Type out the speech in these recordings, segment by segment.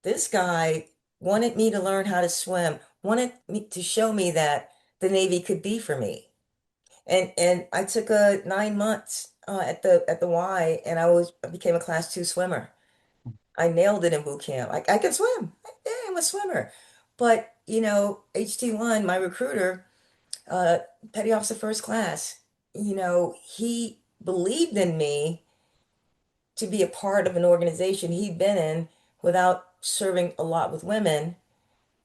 this guy wanted me to learn how to swim, wanted me to show me that the Navy could be for me. And I took a 9 months at the Y, and I became a class 2 swimmer. I nailed it in boot camp. I can swim. Yeah, I'm a swimmer. But HT1, my recruiter, uh, Petty Officer First Class, he believed in me to be a part of an organization he'd been in without serving a lot with women.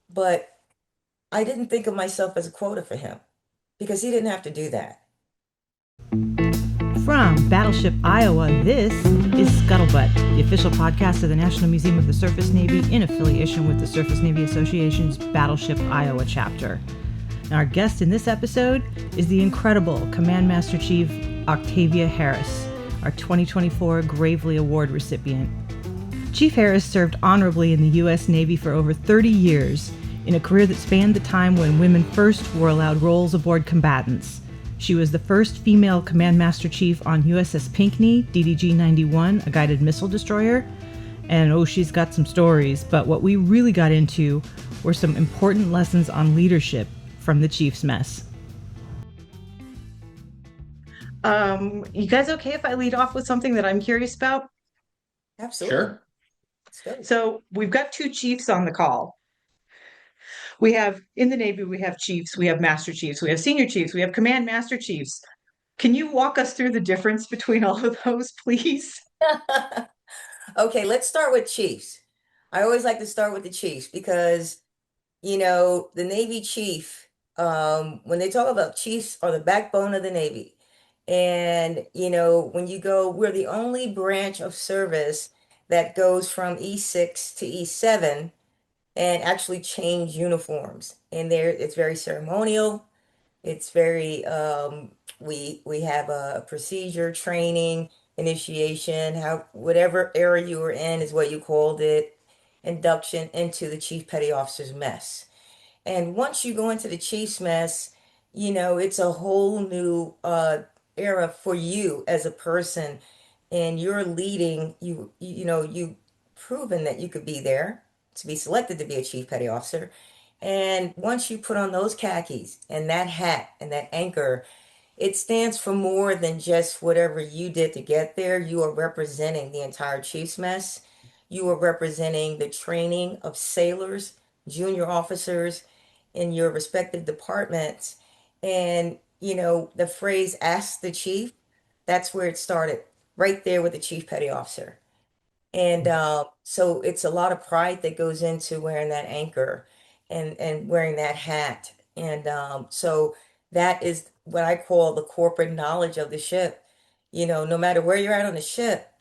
But I didn't think of myself as a quota for him because he didn't have to do that. From Battleship, Iowa, this is Scuttlebutt, the official podcast of the National Museum of the Surface Navy in affiliation with the Surface Navy Association's Battleship, Iowa chapter. And our guest in this episode is the incredible Command Master Chief Octavia Harris, our 2024 Gravely Award recipient. Chief Harris served honorably in the U.S. Navy for over 30 years, in a career that spanned the time when women first were allowed roles aboard combatants. She was the first female Command Master Chief on USS Pinckney, DDG-91, a guided missile destroyer. And she's got some stories, but what we really got into were some important lessons on leadership from the Chief's mess. You guys okay if I lead off with something that I'm curious about? Absolutely. Sure. Let's go. So we've got two chiefs on the call. We have, in the Navy, we have chiefs, we have master chiefs, we have senior chiefs, we have command master chiefs. Can you walk us through the difference between all of those, please? Okay, let's start with Chiefs. I always like to start with the Chiefs because, the Navy chief, when they talk about chiefs are the backbone of the Navy. And, when you go, we're the only branch of service that goes from E6 to E7 and actually change uniforms. And there, it's very ceremonial. It's very we have a procedure, training, initiation, how whatever era you were in is what you called it, induction into the Chief Petty Officer's mess. And once you go into the Chief's mess, it's a whole new era for you as a person, and you're leading, you proven that you could be there to be selected to be a Chief Petty Officer. And once you put on those khakis and that hat and that anchor, it stands for more than just whatever you did to get there. You are representing the entire Chief's mess. You are representing the training of sailors, junior officers in your respective departments. And, the phrase ask the chief, that's where it started, right there with the Chief Petty Officer. And so it's a lot of pride that goes into wearing that anchor and wearing that hat. And so that is what I call the corporate knowledge of the ship. No matter where you're at on the ship,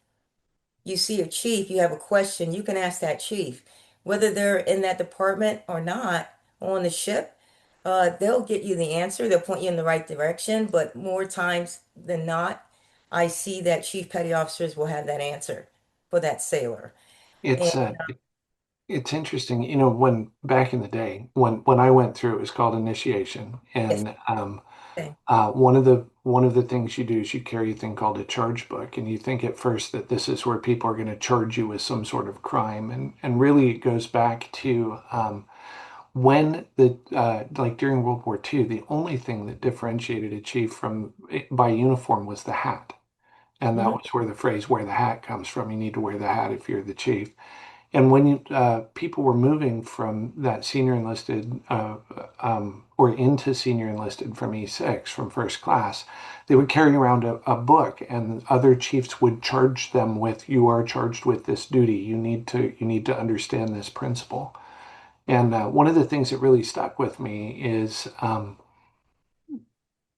you see a chief, you have a question, you can ask that chief. Whether they're in that department or not on the ship, they'll get you the answer. They'll point you in the right direction. But more times than not, I see that chief petty officers will have that answer for that sailor. And It's it's interesting, when back in the day when I went through it was called initiation, yes, and okay. one of the things you do is you carry a thing called a charge book, and you think at first that this is where people are going to charge you with some sort of crime, and really it goes back to when the like during World War II, the only thing that differentiated a chief from by uniform was the hat. And that Mhm. was where the phrase "wear the hat" comes from. You need to wear the hat if you're the chief. And when people were moving from that senior enlisted or into senior enlisted from E6, from first class, they would carry around a book, and other chiefs would charge them with, "You are charged with this duty. You need to understand this principle." And one of the things that really stuck with me is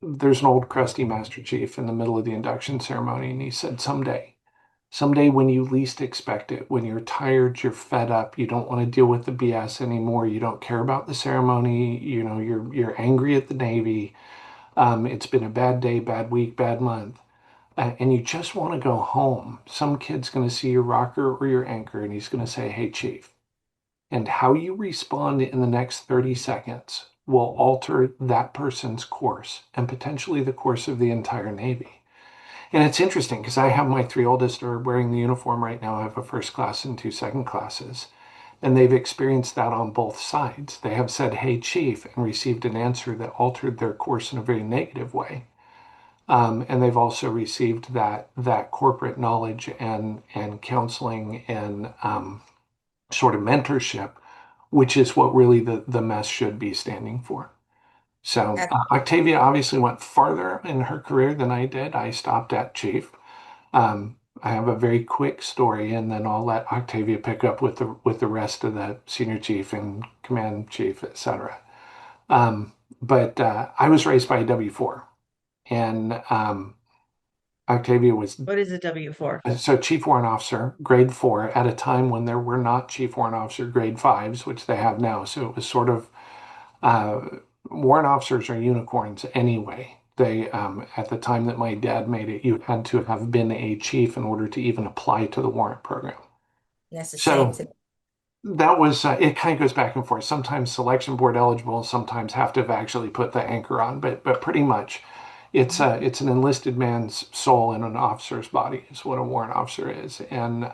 there's an old crusty Master Chief in the middle of the induction ceremony, and he said, someday when you least expect it, when you're tired, you're fed up, you don't want to deal with the BS anymore, you don't care about the ceremony, you're angry at the Navy, it's been a bad day, bad week, bad month, and you just want to go home. Some kid's going to see your rocker or your anchor, and he's going to say, "Hey, Chief." And how you respond in the next 30 seconds will alter that person's course and potentially the course of the entire Navy. And it's interesting because I have my three oldest are wearing the uniform right now. I have a first class and two second classes. And they've experienced that on both sides. They have said, "Hey, Chief," and received an answer that altered their course in a very negative way. And they've also received that corporate knowledge and counseling and sort of mentorship, which is what really the mess should be standing for. So Octavia obviously went farther in her career than I did. I stopped at chief. I have a very quick story, and then I'll let Octavia pick up with the rest of the senior chief and command chief, etc. But I was raised by a W4, and Octavia was What is a W-4? so chief warrant officer, grade 4, at a time when there were not chief warrant officer grade 5s, which they have now. So it was sort of uh, warrant officers are unicorns anyway. They at the time that my dad made it, you had to have been a chief in order to even apply to the warrant program. That's the same So today. that was it. Kind of goes back and forth. Sometimes selection board eligible, sometimes have to have actually put the anchor on, but pretty much it's an enlisted man's soul in an officer's body is what a warrant officer is. And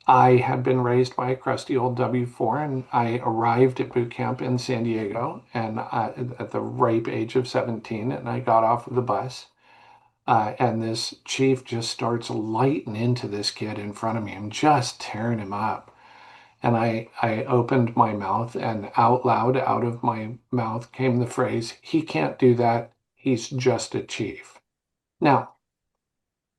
I had been raised by a crusty old W4, and I arrived at boot camp in San Diego and at the ripe age of 17, and I got off of the bus. And this chief just starts lighting into this kid in front of me and just tearing him up. And I opened my mouth, and out loud, out of my mouth came the phrase, "He can't do that. He's just a chief." Now,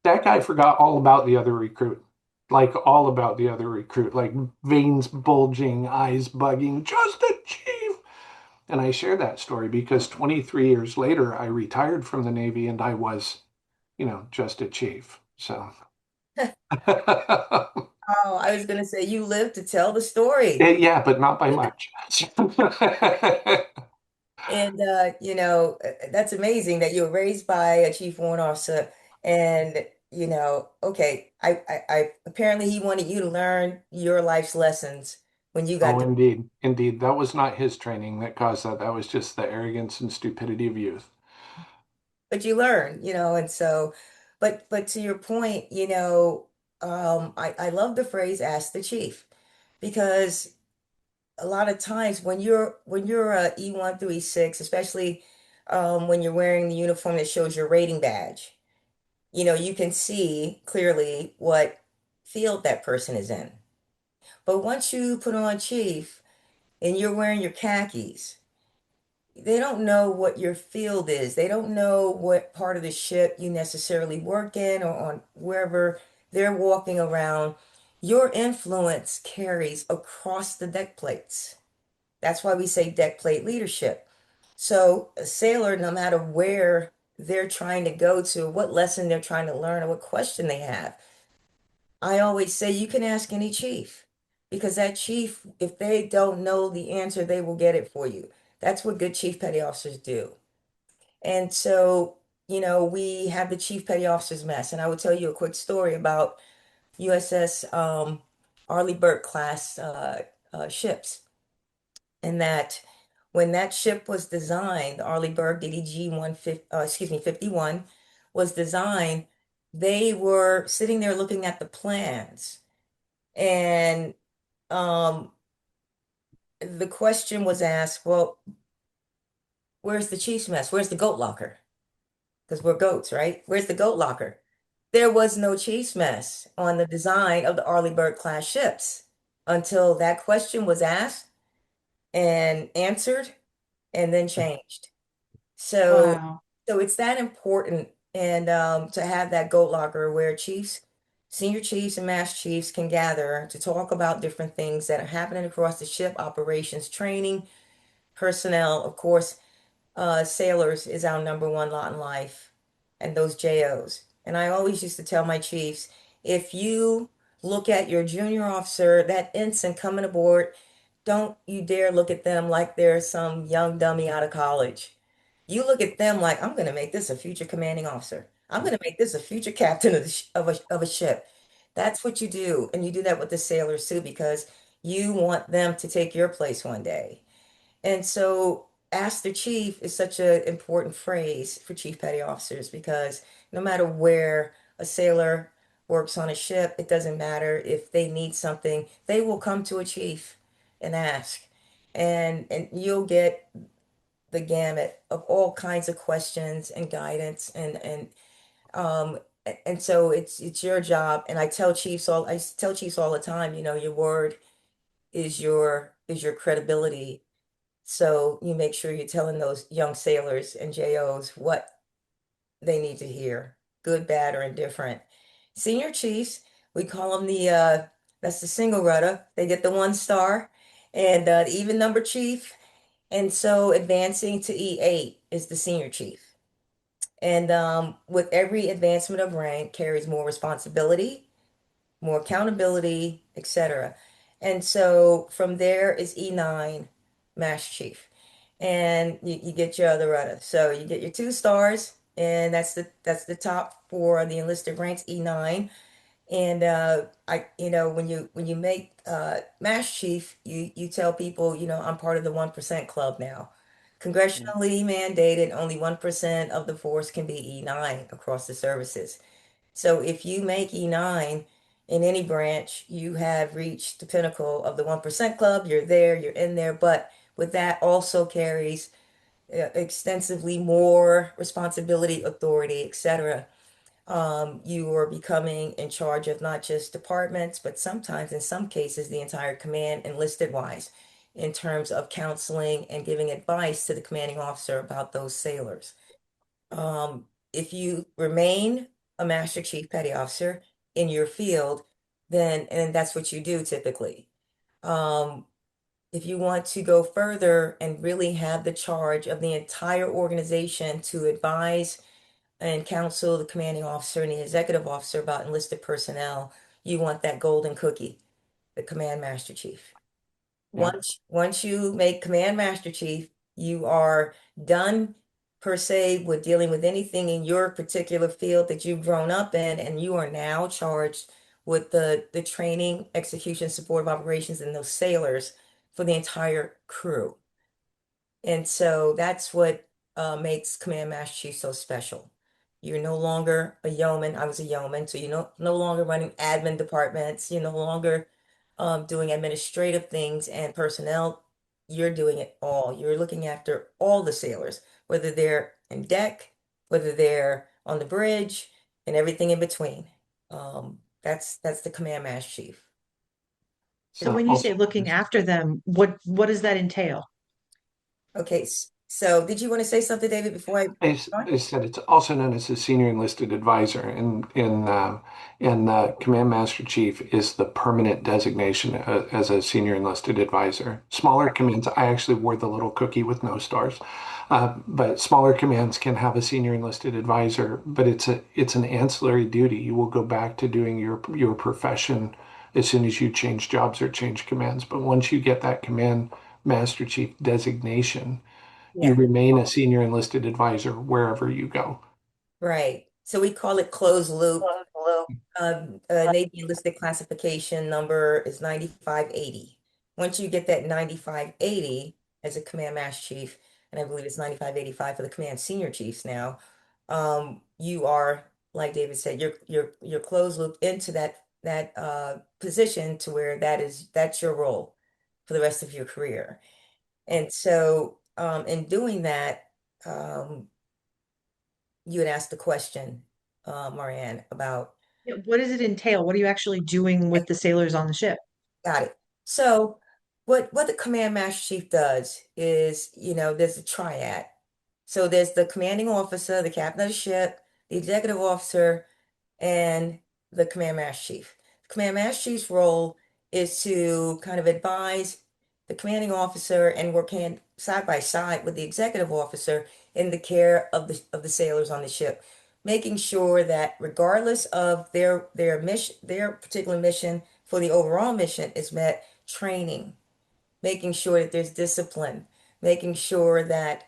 that guy forgot all about the other recruit, like all about the other recruit, like veins bulging, eyes bugging, just a chief. And I share that story because 23 years later, I retired from the Navy and I was, just a chief. So, Oh, I was going to say you live to tell the story. yeah, but not by much. And that's amazing that you were raised by a chief warrant officer. And okay, I apparently he wanted you to learn your life's lessons when you got Oh, to, indeed. Indeed. That was not his training that caused that. That was just the arrogance and stupidity of youth. but you learn, and so, but to your point, I love the phrase "ask the chief" because a lot of times when you're a E1 through E6, especially when you're wearing the uniform that shows your rating badge, you can see clearly what field that person is in. But once you put on chief and you're wearing your khakis, they don't know what your field is. They don't know what part of the ship you necessarily work in or on wherever they're walking around. Your influence carries across the deck plates. That's why we say deck plate leadership. So a sailor, no matter where they're trying to go to, what lesson they're trying to learn, or what question they have, I always say you can ask any chief because that chief, if they don't know the answer, they will get it for you. That's what good chief petty officers do. And so, we have the chief petty officers mess. And I will tell you a quick story about USS Arleigh Burke class ships. And that when that ship was designed, the Arleigh Burke DDG 150, 51 was designed, they were sitting there looking at the plans. And um, the question was asked, well, where's the chief's mess? Where's the goat locker? Because we're goats, right? Where's the goat locker? There was no chief's mess on the design of the Arleigh Burke class ships until that question was asked and answered and then changed. So, Wow. so it's that important, and to have that goat locker where chiefs, senior chiefs, and master chiefs can gather to talk about different things that are happening across the ship, operations, training, personnel. Of course, sailors is our number one lot in life, and those JOs. And I always used to tell my chiefs, if you look at your junior officer, that ensign coming aboard, don't you dare look at them like they're some young dummy out of college. You look at them like, I'm going to make this a future commanding officer. I'm going to make this a future captain of, the sh of a ship. That's what you do. And you do that with the sailors too, because you want them to take your place one day. And so, ask the chief is such an important phrase for chief petty officers because no matter where a sailor works on a ship, it doesn't matter if they need something, they will come to a chief and ask. And you'll get the gamut of all kinds of questions and guidance um and so it's your job. And I tell chiefs all the time, your word is your credibility. So you make sure you're telling those young sailors and JOs what they need to hear, good, bad, or indifferent. Senior chiefs, we call them that's the single rudder. They get the 1 star, and the even number chief. And so advancing to E8 is the senior chief. And with every advancement of rank carries more responsibility, more accountability, etc. And so from there is E9, Master Chief. And you get your other rudder. So you get your 2 stars, and that's the top for the enlisted ranks, E9. And when you make Master Chief, you tell people, I'm part of the 1% club now. Mm. Congressionally mandated, only 1% of the force can be E9 across the services. So if you make E9 in any branch, you have reached the pinnacle of the 1% club. You're there, you're in there, but with that also carries extensively more responsibility, authority, etc. You are becoming in charge of not just departments, but sometimes, in some cases, the entire command enlisted wise, in terms of counseling and giving advice to the commanding officer about those sailors. If you remain a Master Chief Petty Officer in your field, then, and that's what you do typically. Um, if you want to go further and really have the charge of the entire organization to advise and counsel the commanding officer and the executive officer about enlisted personnel, you want that golden cookie, the Command Master Chief. Yeah. Once you make Command Master Chief, you are done per se with dealing with anything in your particular field that you've grown up in, and you are now charged with the training, execution, support of operations, and those sailors for the entire crew. And so that's what makes Command Master Chief so special. You're no longer a yeoman. I was a yeoman, so you're no longer running admin departments. You're no longer doing administrative things and personnel. You're doing it all. You're looking after all the sailors, whether they're in deck, whether they're on the bridge, and everything in between. That's the Command Master Chief. So So when you say also, looking after them, what does that entail? Okay, so did you want to say something, David, before I I said it's also known as a senior enlisted advisor, and Command Master Chief is the permanent designation as a senior enlisted advisor. Smaller commands, I actually wore the little cookie with no stars, but smaller commands can have a senior enlisted advisor, but it's an ancillary duty. You will go back to doing your profession as soon as you change jobs or change commands. But once you get that Command Master Chief designation, you Yeah. remain a senior enlisted advisor wherever you go. Right. So we call it closed loop. Navy enlisted classification number is 9580. Once you get that 9580 as a command master chief, and I believe it's 9585 for the command senior chiefs now, you are, like David said, you're closed loop into that position to where that's your role for the rest of your career. And so in doing that, um, you had asked the question, Marianne, about. Yeah, what does it entail? What are you actually doing with the sailors on the ship? Got it. So what the command master chief does is, there's a triad. So there's the commanding officer, the captain of the ship, the executive officer, and the command master chief. The command master chief's role is to kind of advise the commanding officer and work hand side by side with the executive officer in the care of the sailors on the ship, making sure that regardless of their mission, their particular mission for the overall mission is met, training, making sure that there's discipline, making sure that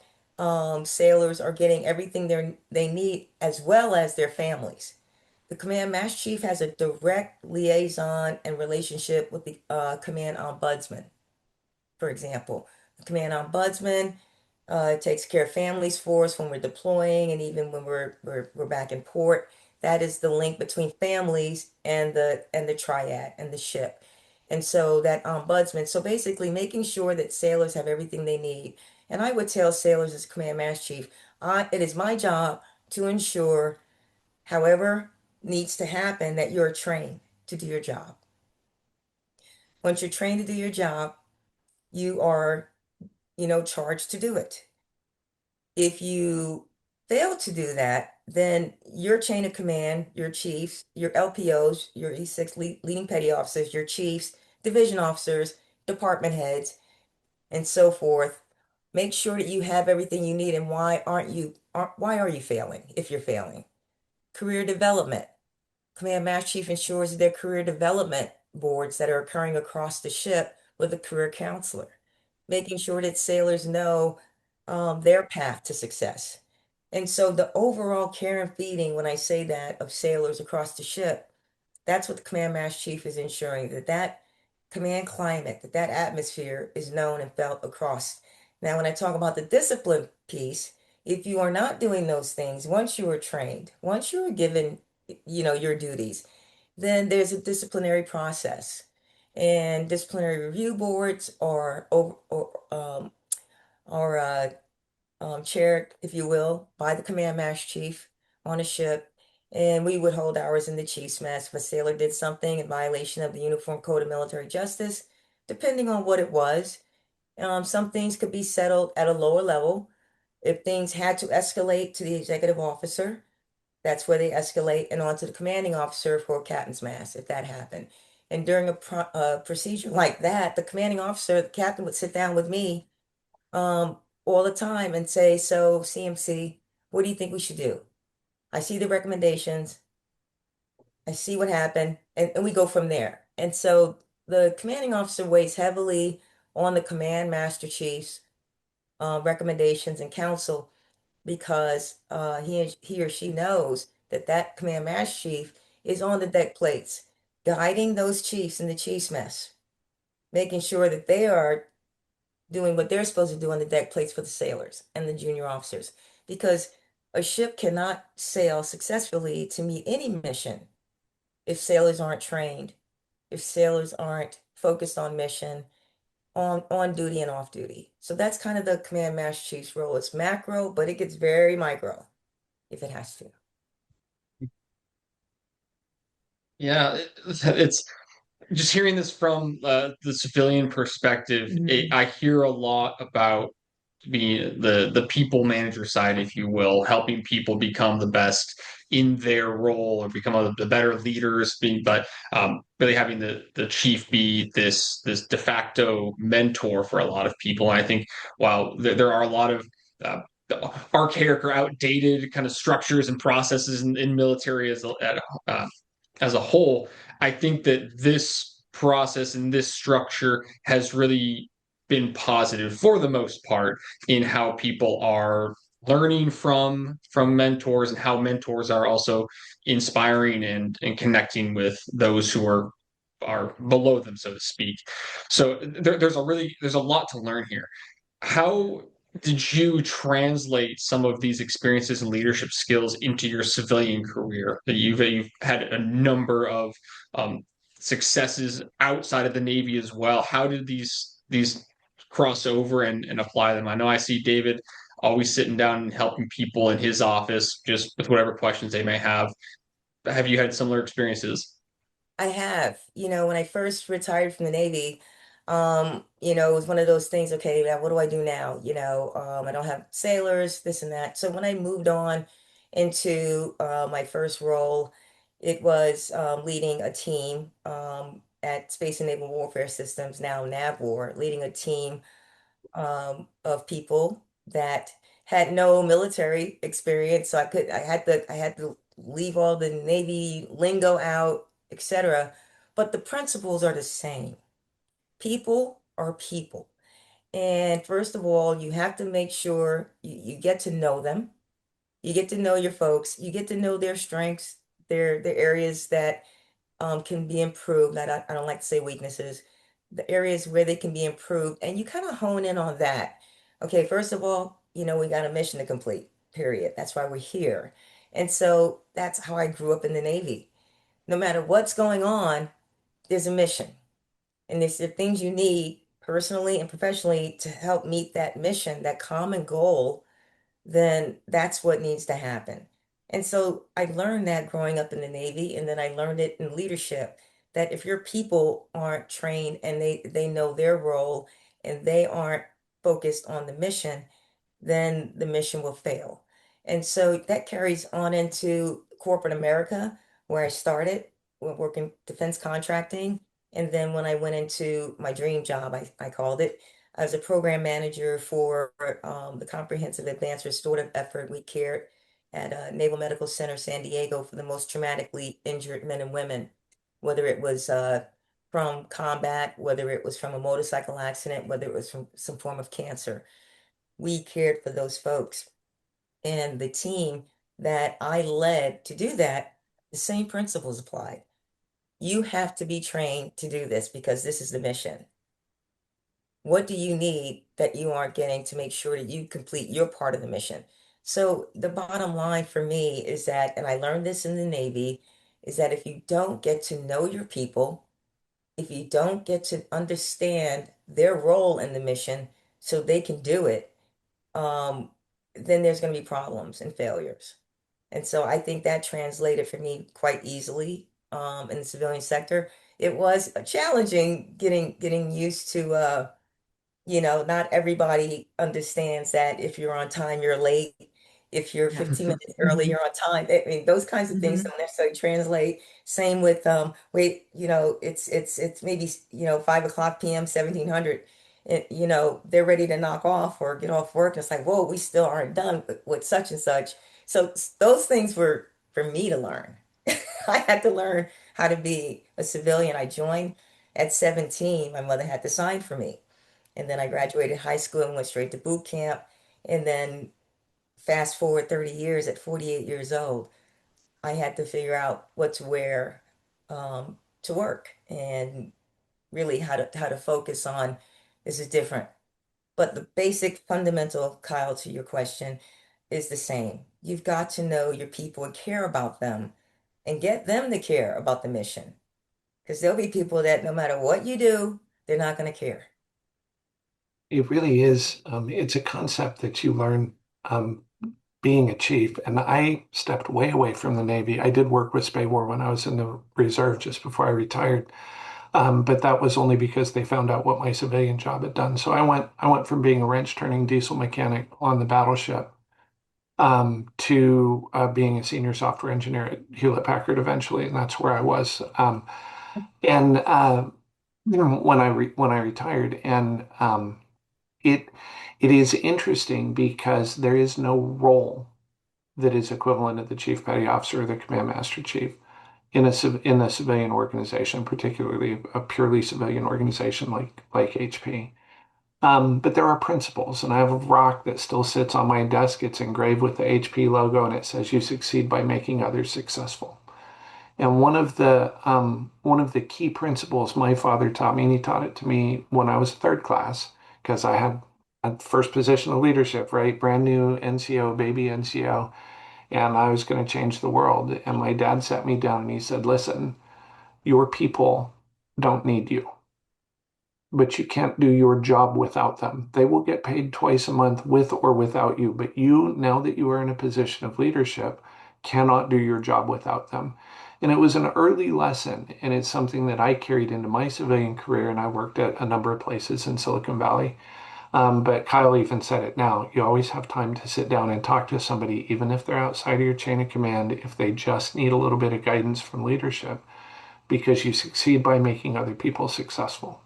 sailors are getting everything they need as well as their families. The Command Master Chief has a direct liaison and relationship with the Command Ombudsman, for example. The Command Ombudsman takes care of families for us when we're deploying and even when we're back in port. that is the link between families and the triad and the ship. And so that ombudsman, so basically making sure that sailors have everything they need. And I would tell sailors as Command Master Chief, it is my job to ensure, however needs to happen, that you're trained to do your job. Once you're trained to do your job, you are, charged to do it. If you fail to do that, then your chain of command, your chiefs, your LPOs, your E6 leading petty officers, your chiefs, division officers, department heads, and so forth, make sure that you have everything you need. And why are you failing if you're failing? Career development. Command Master Chief ensures their career development boards that are occurring across the ship with a career counselor, making sure that sailors know their path to success. And so the overall care and feeding, when I say that, of sailors across the ship, that's what the Command Master Chief is ensuring, that that command climate, that that atmosphere is known and felt across. Now, when I talk about the discipline piece, if you are not doing those things, once you are trained, once you are given, your duties, then there's a disciplinary process. And disciplinary review boards are chaired, if you will, by the Command Master Chief on a ship. And we would hold ours in the chief's mess if a sailor did something in violation of the Uniform Code of Military Justice, depending on what it was. Some things could be settled at a lower level. If things had to escalate to the executive officer, that's where they escalate and on to the commanding officer for a captain's mast, if that happened. And during a procedure like that, the commanding officer, the captain, would sit down with me um, all the time and say, so CMC, what do you think we should do? I see the recommendations. I see what happened, and we go from there. And so the commanding officer weighs heavily on the command master chief's recommendations and counsel because he or she knows that that command master chief is on the deck plates, guiding those chiefs in the chief's mess, making sure that they are doing what they're supposed to do on the deck plates for the sailors and the junior officers. Because a ship cannot sail successfully to meet any mission if sailors aren't trained, if sailors aren't focused on mission, on duty and off duty. So that's kind of the command master chief's role. It's macro, but it gets very micro if it has to. Yeah, it's just hearing this from the civilian perspective. Mhm. I hear a lot about the people manager side, if you will, helping people become the best in their role or become the better leaders. But really having the chief be this de facto mentor for a lot of people. And I think while there are a lot of uh, archaic or outdated kind of structures and processes in military uh, as a whole, I think that this process and this structure has really been positive for the most part in how people are learning from mentors and how mentors are also inspiring and connecting with those who are below them, so to speak. So there's a lot to learn here. How did you translate some of these experiences and leadership skills into your civilian career? That you've had a number of um, successes outside of the Navy as well. How did these cross over and apply them? I know I see David always sitting down and helping people in his office just with whatever questions they may have. Have you had similar experiences? I have, when I first retired from the Navy, it was one of those things, okay, now what do I do now? I don't have sailors, this and that. So when I moved on into my first role, it was leading a team at Space and Naval Warfare Systems, now NAVWAR, leading a team of people that had no military experience. So I had to leave all the Navy lingo out, etc. But the principles are the same. People are people. And first of all, you have to make sure you get to know them. You get to know your folks. You get to know their strengths, their areas that can be improved. I don't like to say weaknesses, the areas where they can be improved, and you kind of hone in on that. Okay, first of all, we got a mission to complete, period. That's why we're here. And so that's how I grew up in the Navy. No matter what's going on, there's a mission. And there's the things you need personally and professionally to help meet that mission, that common goal, then that's what needs to happen. And so I learned that growing up in the Navy, and then I learned it in leadership, that if your people aren't trained and they know their role and they aren't focused on the mission, then the mission will fail. And so that carries on into corporate America, where I started working defense contracting. And then when I went into my dream job, I called it, I was a program manager for the Comprehensive Advanced Restorative Effort. We cared at Naval Medical Center, San Diego, for the most traumatically injured men and women, whether it was from combat, whether it was from a motorcycle accident, whether it was from some form of cancer. We cared for those folks. And the team that I led to do that, the same principles applied. You have to be trained to do this because this is the mission. What do you need that you aren't getting to make sure that you complete your part of the mission? So the bottom line for me is that, and I learned this in the Navy, is that if you don't get to know your people, if you don't get to understand their role in the mission so they can do it, um, then there's going to be problems and failures. And so I think that translated for me quite easily in the civilian sector. It was challenging getting used to not everybody understands that if you're on time, you're late. If you're Yeah. 15 minutes early, you're on time. I mean, those kinds of things Hmm. don't necessarily translate. Same with wait, it's maybe 5 o'clock p.m. 1700. They're ready to knock off or get off work. And it's like, whoa, we still aren't done with such and such. So those things were for me to learn. I had to learn how to be a civilian. I joined at 17. My mother had to sign for me. And then I graduated high school and went straight to boot camp. And then fast forward 30 years, at 48 years old, I had to figure out what to wear to work and really how to focus on this is different. But the basic fundamental, Kyle, to your question is the same. You've got to know your people and care about them and get them to care about the mission. Because there'll be people that no matter what you do, they're not going to care. It really is. It's a concept that you learn being a chief. And I stepped way away from the Navy. I did work with Spay War when I was in the reserve just before I retired. But that was only because they found out what my civilian job had done. So I went from being a wrench turning diesel mechanic on the battleship to being a senior software engineer at Hewlett Packard eventually, and that's where I was. And when I retired, and it it is interesting because there is no role that is equivalent to the chief petty officer or the command master chief in a civilian organization, particularly a purely civilian organization like HP. But there are principles, and I have a rock that still sits on my desk. It's engraved with the HP logo, and it says, "You succeed by making others successful." And one of the key principles my father taught me, and he taught it to me when I was third class, because I had a first position of leadership, right? Brand new NCO, baby NCO, and I was going to change the world. And my dad sat me down and he said, "Listen, your people don't need you, but you can't do your job without them. They will get paid twice a month with or without you, but you, now that you are in a position of leadership, cannot do your job without them." And it was an early lesson, and it's something that I carried into my civilian career, and I worked at a number of places in Silicon Valley. But Kyle even said it now. You always have time to sit down and talk to somebody, even if they're outside of your chain of command, if they just need a little bit of guidance from leadership, because you succeed by making other people successful.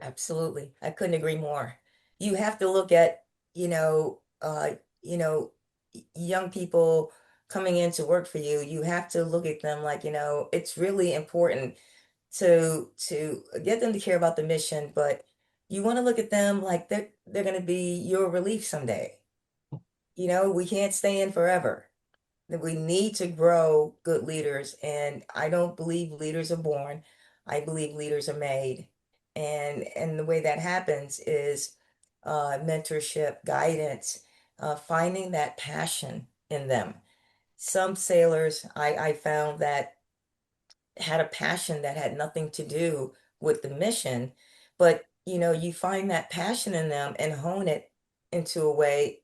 Absolutely. I couldn't agree more. You have to look at, you know, uh, you know, young people coming in to work for you. You have to look at them like, it's really important to get them to care about the mission, but you want to look at them like they're going to be your relief someday. We can't stay in forever. That we need to grow good leaders. And I don't believe leaders are born. I believe leaders are made. And the way that happens is mentorship, guidance, finding that passion in them. some sailors I found that had a passion that had nothing to do with the mission, but you find that passion in them and hone it into a way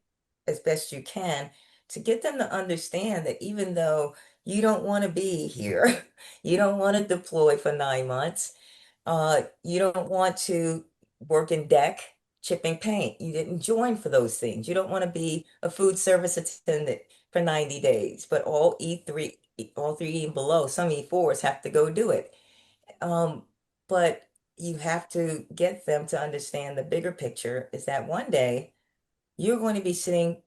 as best you can to get them to understand that even though you don't want to be here, you don't want to deploy for 9 months, you don't want to work in deck chipping paint. You didn't join for those things. You don't want to be a food service attendant for 90 days, but all three and below, some E4s have to go do it. Um, but you have to get them to understand the bigger picture is that one day you're going to be sitting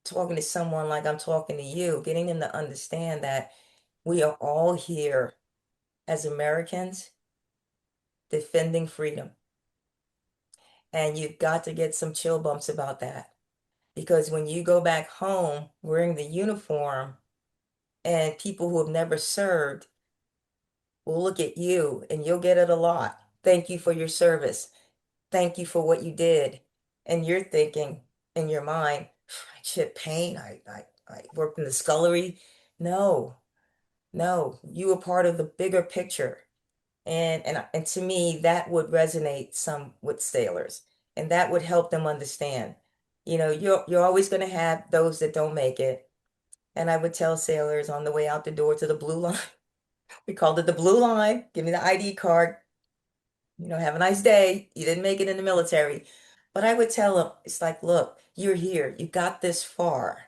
talking to someone like I'm talking to you, getting them to understand that we are all here as Americans defending freedom. And you've got to get some chill bumps about that. Because when you go back home wearing the uniform and people who have never served will look at you and you'll get it a lot. Thank you for your service. Thank you for what you did. And you're thinking in your mind, I chip paint. I worked in the scullery. No, no, you were part of the bigger picture. And to me, that would resonate some with sailors, and that would help them understand. You're always going to have those that don't make it. And I would tell sailors on the way out the door to the blue line, we called it the blue line. Give me the ID card. Have a nice day. You didn't make it in the military. But I would tell them, it's like, look, you're here. You got this far.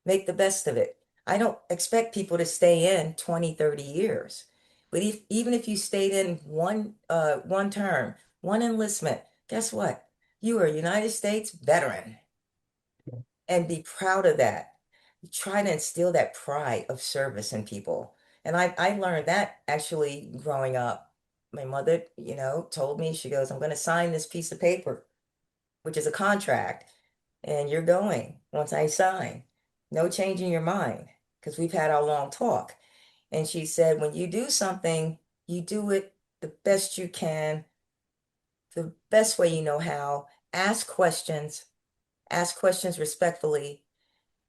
Make the best of it. I don't expect people to stay in 20, 30 years. But even if you stayed in one term, one enlistment, guess what? You are a United States veteran and be proud of that. Try to instill that pride of service in people. And I learned that actually growing up. My mother, told me, she goes, I'm going to sign this piece of paper, which is a contract, and you're going once I sign. No changing your mind because we've had our long talk. And she said, when you do something, you do it the best you can, the best way you know how. Ask questions respectfully,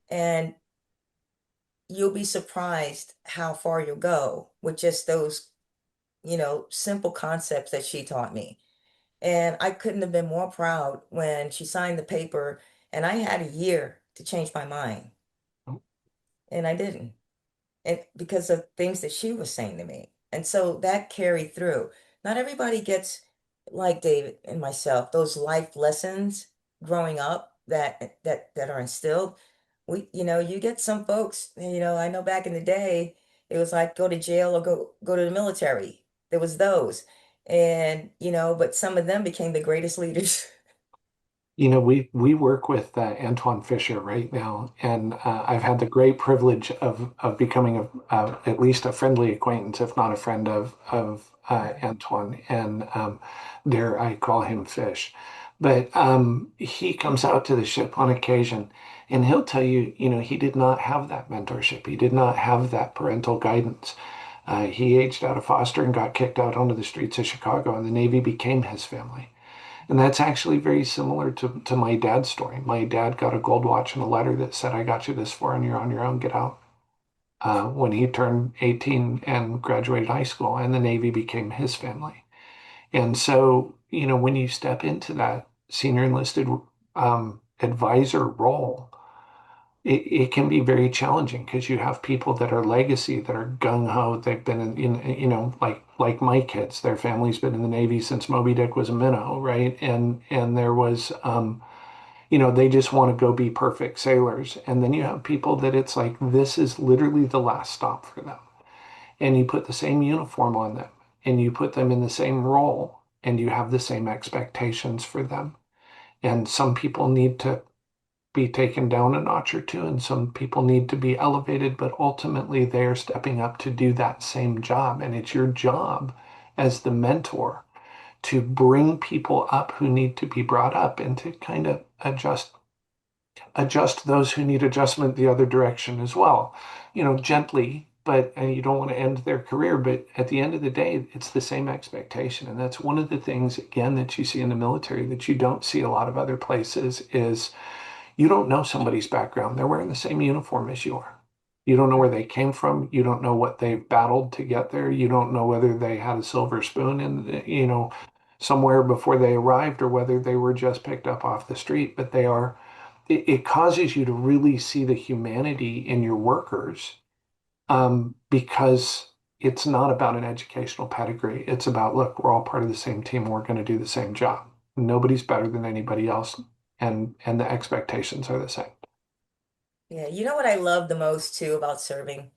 and you'll be surprised how far you'll go with just those, simple concepts that she taught me. And I couldn't have been more proud when she signed the paper, and I had a year to change my mind, and I didn't. And because of things that she was saying to me. And so that carried through. Not everybody gets, like David and myself, those life lessons growing up that are instilled. You get some folks, I know back in the day, it was like go to jail or go to the military. There was those. And, but some of them became the greatest leaders. We work with Antoine Fisher right now, and I've had the great privilege of becoming at least a friendly acquaintance, if not a friend of Antoine. And there I call him Fish, but he comes out to the ship on occasion, and he'll tell you, he did not have that mentorship. He did not have that parental guidance. He aged out of foster and got kicked out onto the streets of Chicago, and the Navy became his family. And that's actually very similar to my dad's story. My dad got a gold watch and a letter that said, I got you this far and you're on your own, get out. When he turned 18 and graduated high school, and the Navy became his family. And so, when you step into that senior enlisted advisor role, it can be very challenging because you have people that are legacy, that are gung ho. They've been like my kids. Their family's been in the Navy since Moby Dick was a minnow, right? And there was, they just want to go be perfect sailors. And then you have people that it's like this is literally the last stop for them. And you put the same uniform on them, and you put them in the same role, and you have the same expectations for them. And some people need to be taken down a notch or two, and some people need to be elevated, but ultimately they are stepping up to do that same job. And it's your job as the mentor to bring people up who need to be brought up and to kind of adjust those who need adjustment the other direction as well, gently, but and you don't want to end their career. But at the end of the day, it's the same expectation. And that's one of the things, again, that you see in the military that you don't see a lot of other places is you don't know somebody's background. They're wearing the same uniform as you are. You don't know where they came from. You don't know what they've battled to get there. You don't know whether they had a silver spoon in, somewhere before they arrived or whether they were just picked up off the street. But it causes you to really see the humanity in your workers, because it's not about an educational pedigree. It's about, look, we're all part of the same team. We're going to do the same job. Nobody's better than anybody else, and the expectations are the same. Yeah, you know what I love the most too about serving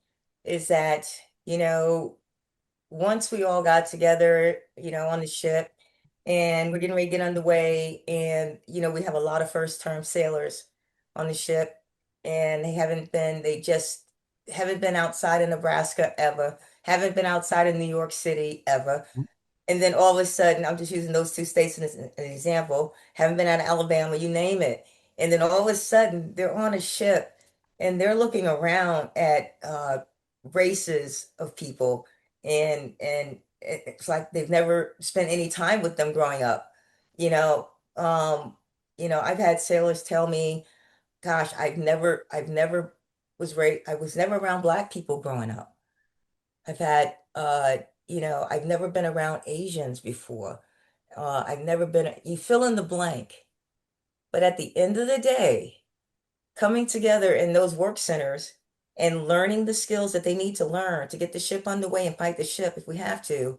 is that, you know, once we all got together, on the ship and we're getting ready to get underway and, we have a lot of first term sailors on the ship and they just haven't been outside of Nebraska ever, haven't been outside of New York City ever. And then all of a sudden, I'm just using those two states as an example, haven't been out of Alabama, you name it. And then all of a sudden, they're on a ship and they're looking around at races of people, and it's like they've never spent any time with them growing up. You know, um, I've had sailors tell me, "Gosh, I've never I was never around black people growing up." I've had, I've never been around Asians before. I've never been, you fill in the blank. But at the end of the day, coming together in those work centers and learning the skills that they need to learn to get the ship underway and fight the ship if we have to,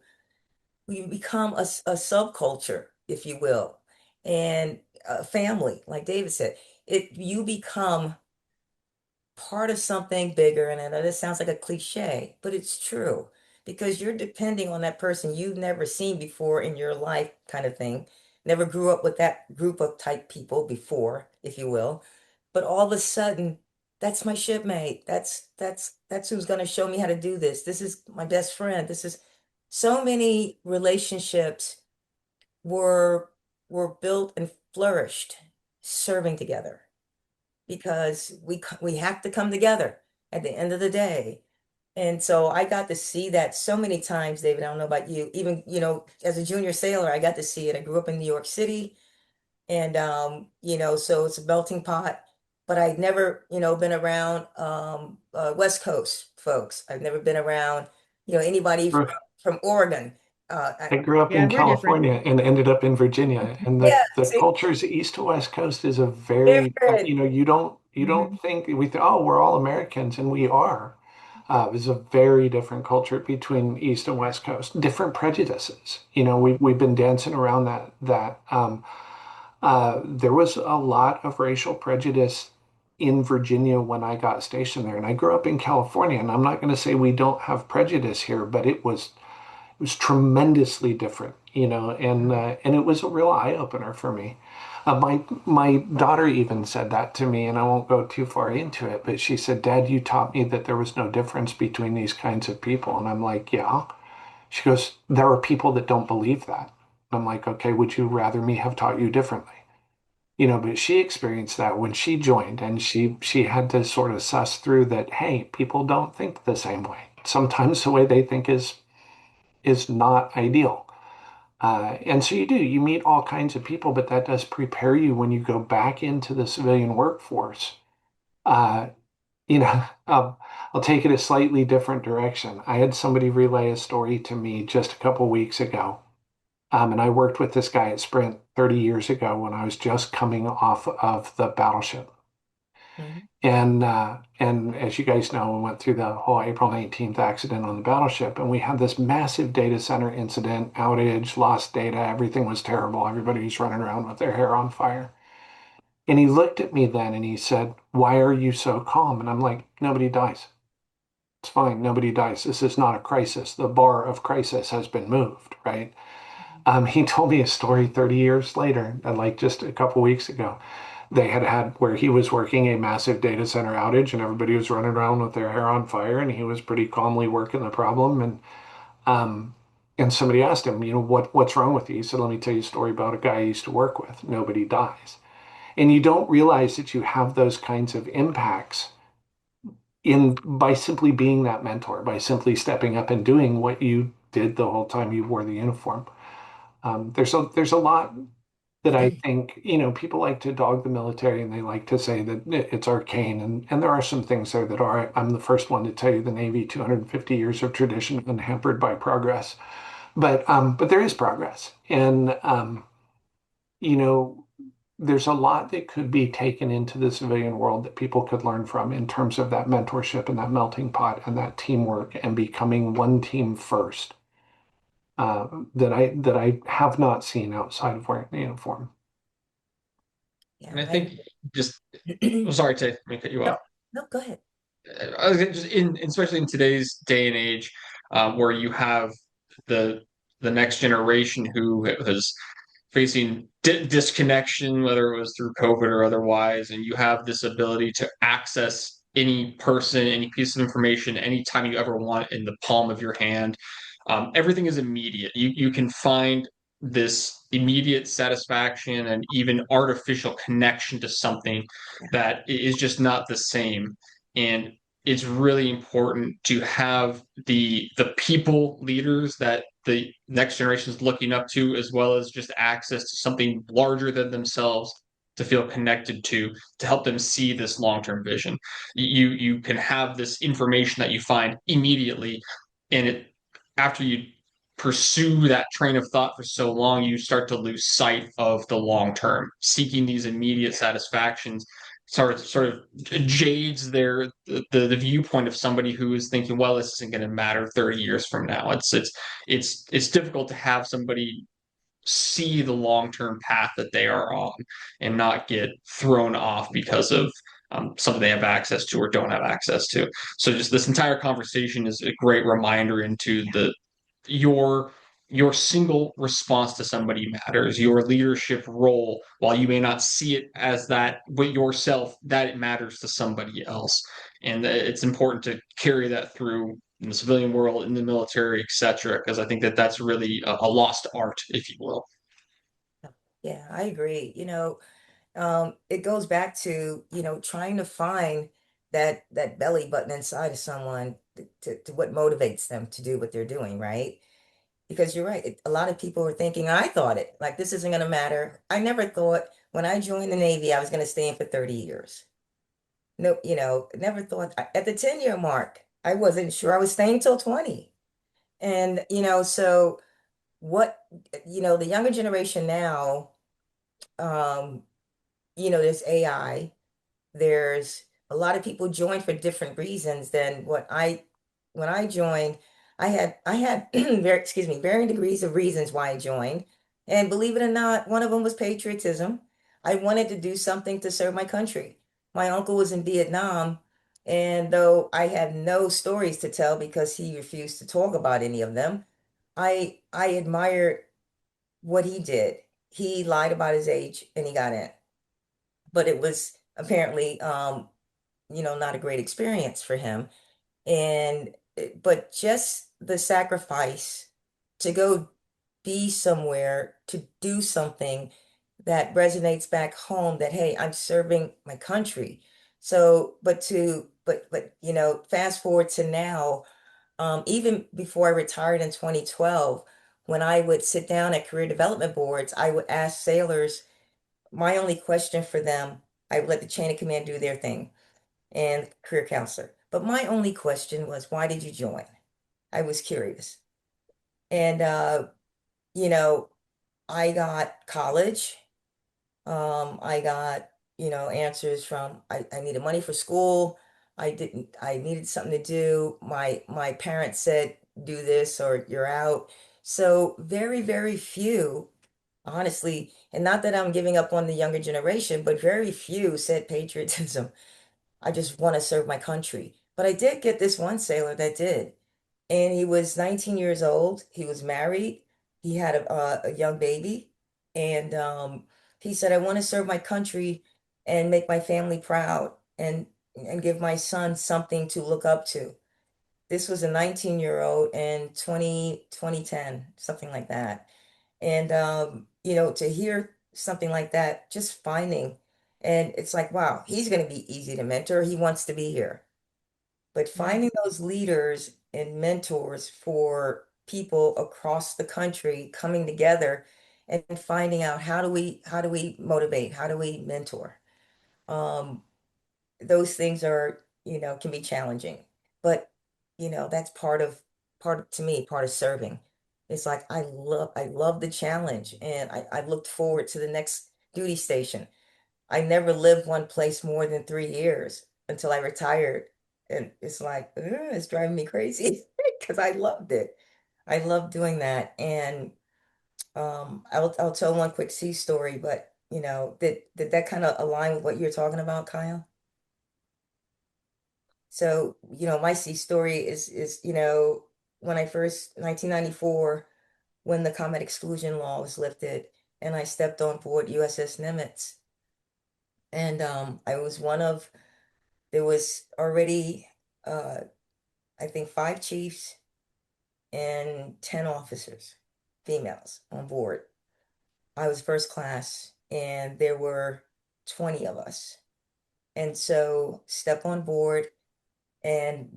we become a subculture, if you will, and a family, like David said. You become part of something bigger. And I know this sounds like a cliche, but it's true because you're depending on that person you've never seen before in your life, kind of thing. Never grew up with that group of type people before, if you will. But all of a sudden, that's my shipmate. That's who's going to show me how to do this. This is my best friend. This is so many relationships were were built and flourished serving together because we have to come together at the end of the day. And so I got to see that so many times, David. I don't know about you. Even, as a junior sailor, I got to see it. I grew up in New York City and so it's a melting pot. But I'd never, been around West Coast folks. I've never been around, anybody from Oregon. I grew up Yeah, in we're different. California and ended up in Virginia, and Yeah, the see, cultures east to west coast is a very, different. you don't Hmm. think we think, oh, we're all Americans, and we are. It's a very different culture between east and west coast, different prejudices. We've been dancing around that. There was a lot of racial prejudice in Virginia when I got stationed there, and I grew up in California, and I'm not going to say we don't have prejudice here, but it was tremendously different, and it was a real eye opener for me. My daughter even said that to me, and I won't go too far into it, but she said, "Dad, you taught me that there was no difference between these kinds of people," and I'm like, "Yeah." She goes, "There are people that don't believe that." I'm like, "Okay, would you rather me have taught you differently?" But she experienced that when she joined, and she had to sort of suss through that, hey, people don't think the same way. Sometimes the way they think is not ideal. And so you meet all kinds of people, but that does prepare you when you go back into the civilian workforce. Uh, you know, um, I'll take it a slightly different direction. I had somebody relay a story to me just a couple weeks ago. And I worked with this guy at Sprint 30 years ago when I was just coming off of the Battleship. Mhm. And as you guys know, we went through the whole April 19th accident on the Battleship, and we had this massive data center incident, outage, lost data, everything was terrible. Everybody was running around with their hair on fire. And he looked at me then and he said, "Why are you so calm?" And I'm like, "Nobody dies. It's fine. Nobody dies. This is not a crisis. The bar of crisis has been moved, right?" He told me a story 30 years later, like just a couple weeks ago. They had where he was working a massive data center outage and everybody was running around with their hair on fire and he was pretty calmly working the problem. And somebody asked him, what's wrong with you? He said, "Let me tell you a story about a guy I used to work with. Nobody dies." And you don't realize that you have those kinds of impacts in by simply being that mentor, by simply stepping up and doing what you did the whole time you wore the uniform. There's a lot. that I think, people like to dog the military and they like to say that it's arcane. And there are some things there that are. I'm the first one to tell you the Navy, 250 years of tradition unhampered by progress. But there is progress. And, you know, there's a lot that could be taken into the civilian world that people could learn from in terms of that mentorship and that melting pot and that teamwork and becoming one team first. That I have not seen outside of wearing the uniform. Yeah, And I I think just, I'm agree. sorry to let me cut you No, off. no, go ahead. I was just in, especially in today's day and age, where you have the the next generation who was facing disconnection, whether it was through COVID or otherwise, and you have this ability to access any person, any piece of information, anytime you ever want in the palm of your hand. Everything is immediate. You can find this immediate satisfaction and even artificial connection to something Yeah, that is just not the same. And it's really important to have the people leaders that the next generation is looking up to, as well as just access to something larger than themselves to feel connected to help them see this long-term vision. You can have this information that you find immediately, and it after you pursue that train of thought for so long, you start to lose sight of the long term. Seeking these immediate satisfactions sort of jades the viewpoint of somebody who is thinking, well, this isn't going to matter 30 years from now. It's difficult to have somebody see the long term path that they are on and not get thrown off because of something they have access to or don't have access to. So just this entire conversation is a great reminder into yeah, the your your single response to somebody matters. Your leadership role, while you may not see it as that with yourself, that it matters to somebody else. And it's important to carry that through in the civilian world, in the military, etc., because I think that that's really a lost art, if you will. yeah, I agree. It goes back to, trying to find that belly button inside of someone to what motivates them to do what they're doing, right? Because you're right. A lot of people were thinking, I thought it, like this isn't going to matter. I never thought when I joined the Navy, I was going to stay in for 30 years. No, never thought at the 10-year mark, I wasn't sure I was staying till 20. And, so what, the younger generation now, um, there's AI. There's a lot of people join for different reasons than when I joined, I had excuse me, varying degrees of reasons why I joined. And believe it or not, one of them was patriotism. I wanted to do something to serve my country. My uncle was in Vietnam, and though I had no stories to tell because he refused to talk about any of them, I admired what he did. He lied about his age and he got in. But it was apparently not a great experience for him. But just the sacrifice to go be somewhere, to do something that resonates back home that, hey, I'm serving my country. So, fast forward to now, even before I retired in 2012, when I would sit down at career development boards, I would ask sailors, my only question for them, I would let the chain of command do their thing and career counselor. But my only question was, why did you join? I was curious. And, you know, I got college. I got, answers from, I needed money for school. I needed something to do. My parents said, do this or you're out. So very, very few, honestly, and not that I'm giving up on the younger generation, but very few said patriotism. I just want to serve my country. But I did get this one sailor that did. And he was 19 years old. He was married. He had a young baby. And he said, I want to serve my country and make my family proud and give my son something to look up to. This was a 19-year-old in 2010, something like that. And to hear something like that, just finding, and it's like, wow, he's going to be easy to mentor. He wants to be here. But Yeah. finding those leaders and mentors for people across the country coming together and finding out how do we motivate, how do we mentor. Um, those things are, can be challenging, but that's to me, part of serving. It's like I love the challenge, and I looked forward to the next duty station. I never lived one place more than 3 years until I retired. And it's like, it's driving me crazy because I loved it. I love doing that. And I'll tell one quick sea story, but did that kind of align with what you're talking about, Kyle? So, my sea story is, when I first 1994, when the combat exclusion law was lifted, and I stepped on board USS Nimitz. And I was there was already, uh, I think, 5 chiefs and 10 officers, females, on board. I was first class, and there were 20 of us. And so, step on board, and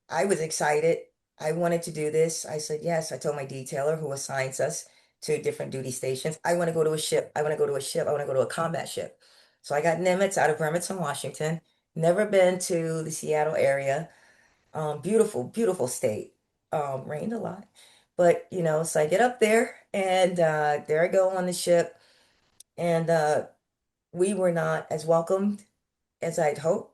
I was excited. I wanted to do this. I said, yes. I told my detailer who assigns us to different duty stations, I want to go to a ship. I want to go to a ship. I want to go to a combat ship. So I got Nimitz out of Bremerton, Washington. Never been to the Seattle area. Beautiful, beautiful state. Rained a lot. But, so I get up there, and there I go on the ship. And we were not as welcomed as I'd hoped.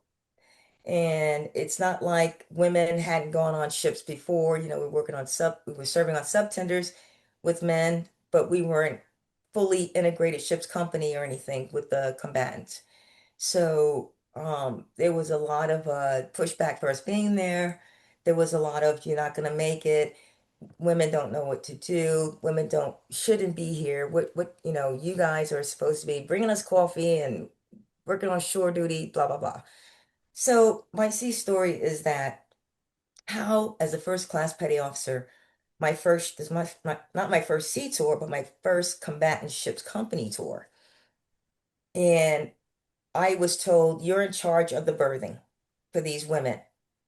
And it's not like women hadn't gone on ships before. We were serving on subtenders with men, but we weren't fully integrated ship's company or anything with the combatants. So there was a lot of pushback for us being there. There was a lot of, you're not going to make it. Women don't know what to do. Women don't shouldn't be here. You guys are supposed to be bringing us coffee and working on shore duty, blah blah blah. So my C story is that how, as a first class petty officer, my first this is not my first sea tour, but my first combatant ship's company tour. And I was told, you're in charge of the berthing for these women.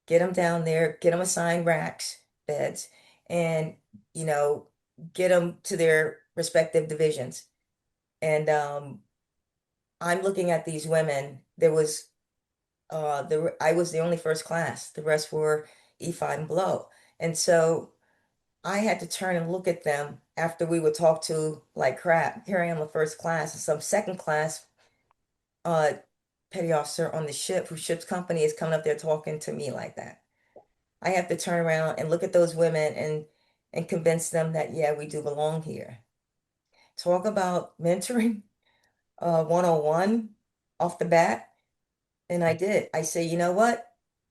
Get them down there, get them assigned racks, beds, and, you know, get them to their respective divisions. And I'm looking at these women. I was the only first class. The rest were E5 and below. And so I had to turn and look at them after we were talked to like crap. Here I am, a first class, and some second class uh petty officer on the ship whose ship's company is coming up there talking to me like that. I have to turn around and look at those women and convince them that yeah, we do belong here. Talk about mentoring 101 off the bat. And I did. I say, you know what?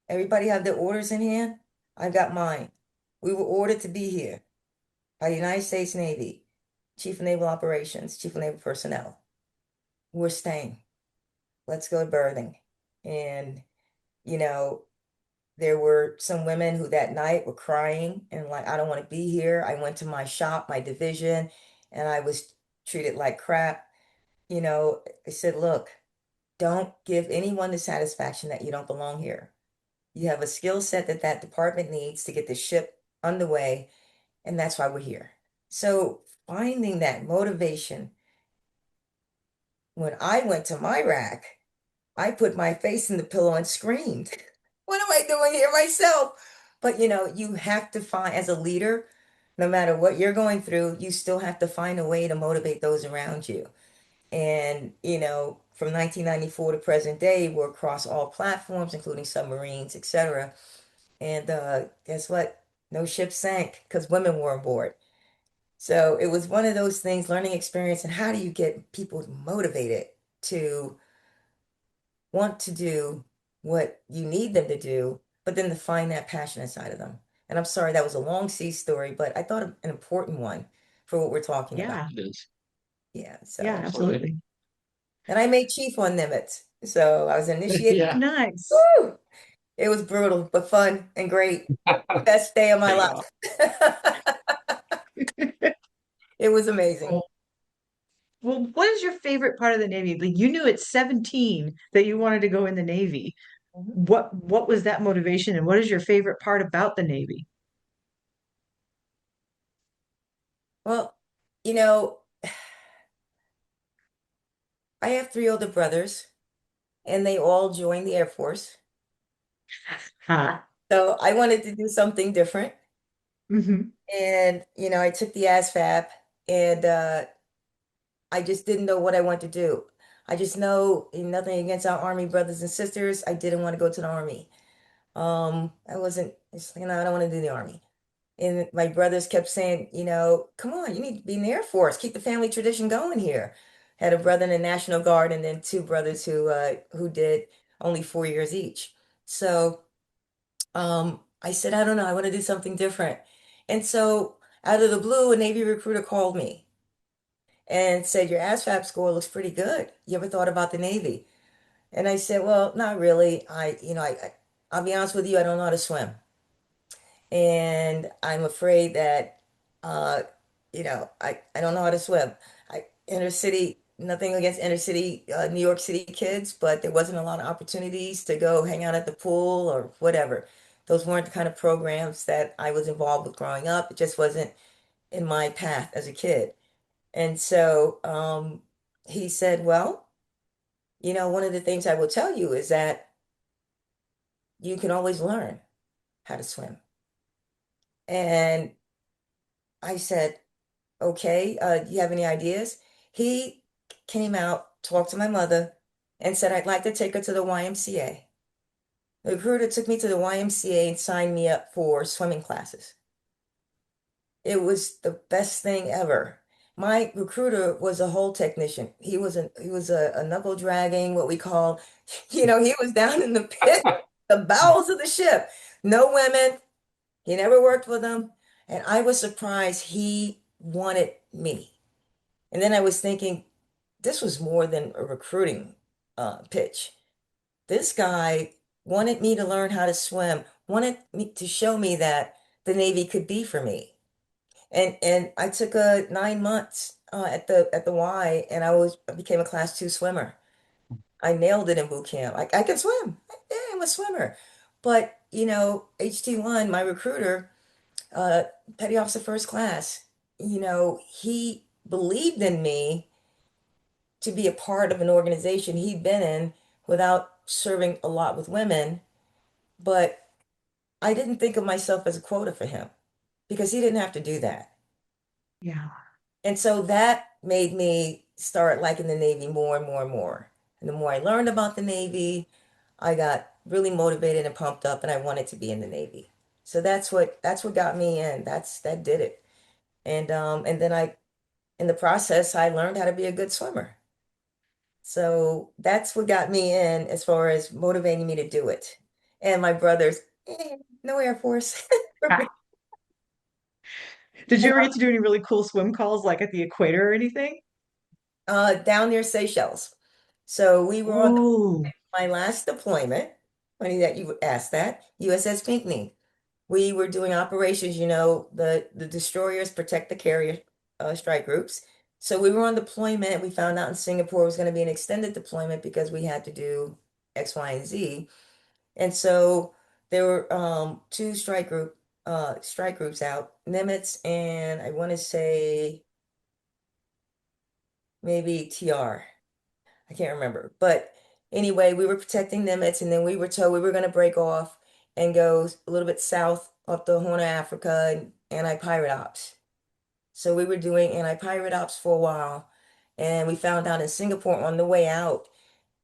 Everybody have their orders in hand. I got mine. We were ordered to be here by the United States Navy, Chief of Naval Operations, Chief of Naval Personnel. We're staying. Let's go berthing. And, you know, there were some women who that night were crying and like, I don't want to be here. I went to my shop, my division, and I was treated like crap. I said, look, don't give anyone the satisfaction that you don't belong here. You have a skill set that that department needs to get the ship underway, and that's why we're here. So finding that motivation, when I went to my rack, I put my face in the pillow and screamed, what am I doing here myself? But you have to find, as a leader, no matter what you're going through, you still have to find a way to motivate those around you. And, from 1994 to present day, we're across all platforms, including submarines, etc. And guess what? No ship sank because women were aboard. So it was one of those things, learning experience, and how do you get people motivated to want to do what you need them to do, but then to find that passion inside of them. And I'm sorry, that was a long sea story, but I thought an important one for what we're talking about. Yeah, It is. Yeah, yeah, so. Absolutely. absolutely. And I made chief on Nimitz. So I was initiated. Yeah. Nice. Woo! It was brutal, but fun and great. Best day of my Paid off. life. It was amazing. Well, well, what is your favorite part of the Navy? Like you knew at 17 that you wanted to go in the Navy. Mhm. What was that motivation and what is your favorite part about the Navy? Well, you know, I have three older brothers, and they all joined the Air Force. Ah. So I wanted to do something different. Hmm. And, I took the ASVAB and I just didn't know what I wanted to do. I just know nothing against our Army brothers and sisters. I didn't want to go to the Army. I wasn't, it's, I don't want to do the Army. And my brothers kept saying, come on, you need to be in the Air Force. Keep the family tradition going here. Had a brother in the National Guard and then two brothers who did only 4 years each. So I said, I don't know, I want to do something different. And so out of the blue, a Navy recruiter called me and said, your ASVAB score looks pretty good. You ever thought about the Navy? And I said, well, not really. I'll be honest with you, I don't know how to swim. And I'm afraid that, uh, I don't know how to swim. Inner city, nothing against inner city, New York City kids, but there wasn't a lot of opportunities to go hang out at the pool or whatever. Those weren't the kind of programs that I was involved with growing up. It just wasn't in my path as a kid. And so he said, well, one of the things I will tell you is that you can always learn how to swim. And I said, okay, do you have any ideas? He came out, talked to my mother, and said, I'd like to take her to the YMCA. The recruiter took me to the YMCA and signed me up for swimming classes. It was the best thing ever. My recruiter was a hole technician. He was a knuckle dragging, what we call, he was down in the pit, the bowels of the ship. No women. He never worked with them. And I was surprised he wanted me. And then I was thinking, this was more than a recruiting pitch. This guy wanted me to learn how to swim, wanted me to show me that the Navy could be for me. And I took a 9 months at the Y, and I became a class 2 swimmer. I nailed it in boot camp. I can swim. Yeah, I'm a swimmer. But HT1, my recruiter, uh, Petty Officer First Class, he believed in me to be a part of an organization he'd been in without serving a lot with women. But I didn't think of myself as a quota for him because he didn't have to do that. Yeah. And so that made me start liking the Navy more and more and more. And the more I learned about the Navy, I got really motivated and pumped up and I wanted to be in the Navy. So that's what got me in. That did it. And then in the process I learned how to be a good swimmer. So that's what got me in as far as motivating me to do it. And my brothers, no Air Force. Ah. Did you ever get to do any really cool swim calls like at the equator or anything? Down near Seychelles. So we were on Ooh. my last deployment. Funny that you asked that. USS Pinckney. We were doing operations, the destroyers protect the carrier strike groups. So we were on deployment. We found out in Singapore it was going to be an extended deployment because we had to do X, Y, and Z. And so there were two strike groups out, Nimitz and I want to say maybe TR. I can't remember. But anyway, we were protecting Nimitz, and then we were told we were going to break off and go a little bit south up the Horn of Africa and anti-pirate ops. So we were doing anti-pirate ops for a while, and we found out in Singapore on the way out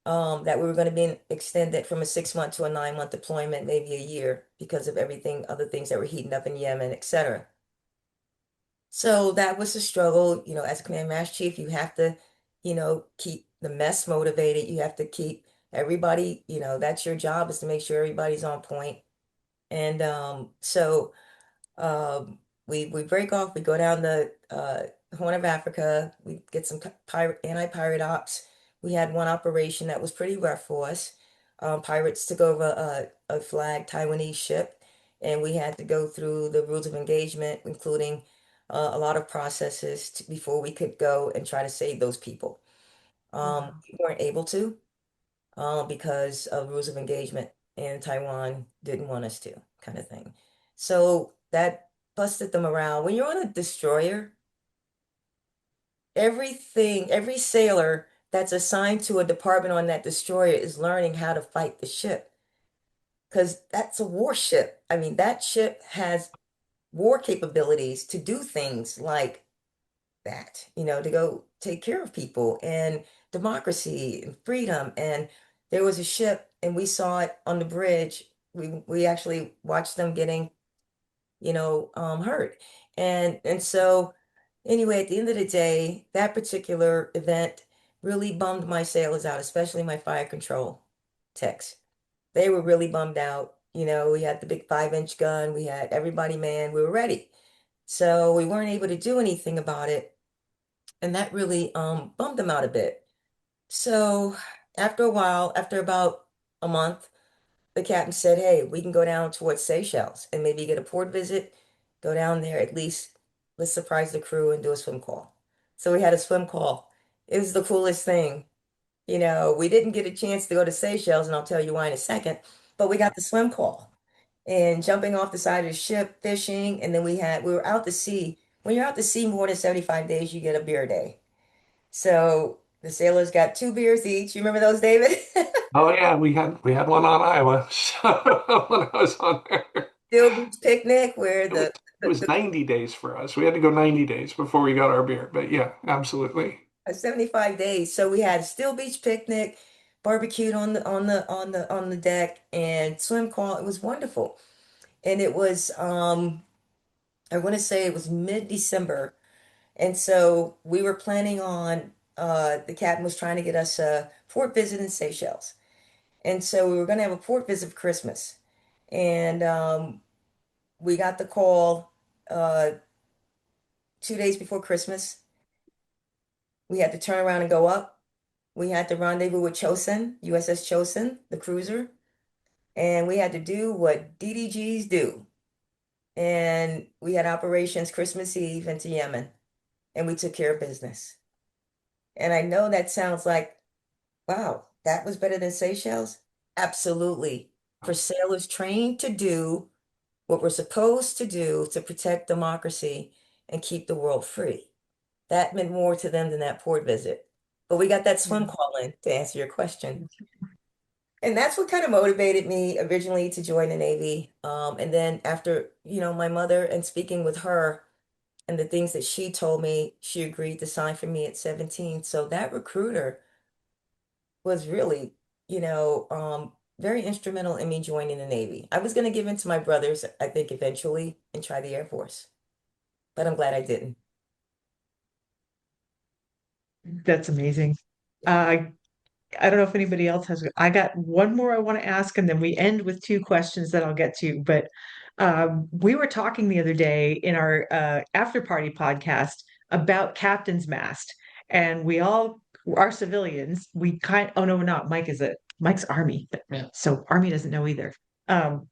that we were going to be extended from a 6 month to a 9 month deployment, maybe a year, because of everything, other things that were heating up in Yemen, etc. So that was the struggle. As a command master chief, you have to, keep the mess motivated. You have to keep everybody, that's your job is to make sure everybody's on point. And so we break off, we go down the Horn of Africa, we get some anti-pirate ops. We had one operation that was pretty rough for us. Pirates took over a flag Taiwanese ship, and we had to go through the rules of engagement, including a lot of processes before we could go and try to save those people. Wow. We weren't able to because of rules of engagement, and Taiwan didn't want us to, kind of thing. So that busted the morale. When you're on a destroyer, every sailor that's assigned to a department on that destroyer is learning how to fight the ship. Because that's a warship. I mean, that ship has war capabilities to do things like that, to go take care of people and democracy and freedom. And there was a ship, and we saw it on the bridge. We actually watched them getting, hurt. And so anyway, at the end of the day, that particular event really bummed my sailors out, especially my fire control techs. They were really bummed out. We had the big 5-inch gun, we had everybody manned, we were ready. So we weren't able to do anything about it. And that really bummed them out a bit. So after a while, after about a month, the captain said, "Hey, we can go down towards Seychelles and maybe get a port visit, go down there at least. Let's surprise the crew and do a swim call." So we had a swim call. It was the coolest thing. We didn't get a chance to go to Seychelles, and I'll tell you why in a second, but we got the swim call and jumping off the side of the ship, fishing, and then we were out to sea. When you're out to sea more than 75 days, you get a beer day. So the sailors got 2 beers each. You remember those, David? Oh yeah, we had one on Iowa so, when I was on there. Still Beach picnic where It was it was 90 days for us. We had to go 90 days before we got our beer. But yeah, absolutely. 75 days. So we had Still Beach picnic, barbecued on the deck, and swim call. It was wonderful. And it was I want to say it was mid-December. And so we were planning on the captain was trying to get us a port visit in Seychelles. And so we were going to have a port visit for Christmas. And we got the call 2 days before Christmas. We had to turn around and go up. We had to rendezvous with Chosin, USS Chosin, the cruiser, and we had to do what DDGs do. And we had operations Christmas Eve into Yemen, and we took care of business. And I know that sounds like, wow, that was better than Seychelles. Absolutely. For sailors trained to do what we're supposed to do to protect democracy and keep the world free. That meant more to them than that port visit. But we got that swim call in to answer your question. And that's what kind of motivated me originally to join the Navy. And then after, my mother and speaking with her and the things that she told me, she agreed to sign for me at 17. So that recruiter was really, very instrumental in me joining the Navy. I was going to give in to my brothers, I think, eventually and try the Air Force, but I'm glad I didn't. That's amazing. Uh, I don't know if anybody else has. I got one more I want to ask, and then we end with two questions that I'll get to. But we were talking the other day in our after party podcast about Captain's Mast, and we all are civilians. We kind. Oh no, we're not. Mike's Army, but Yeah. so Army doesn't know either. Um,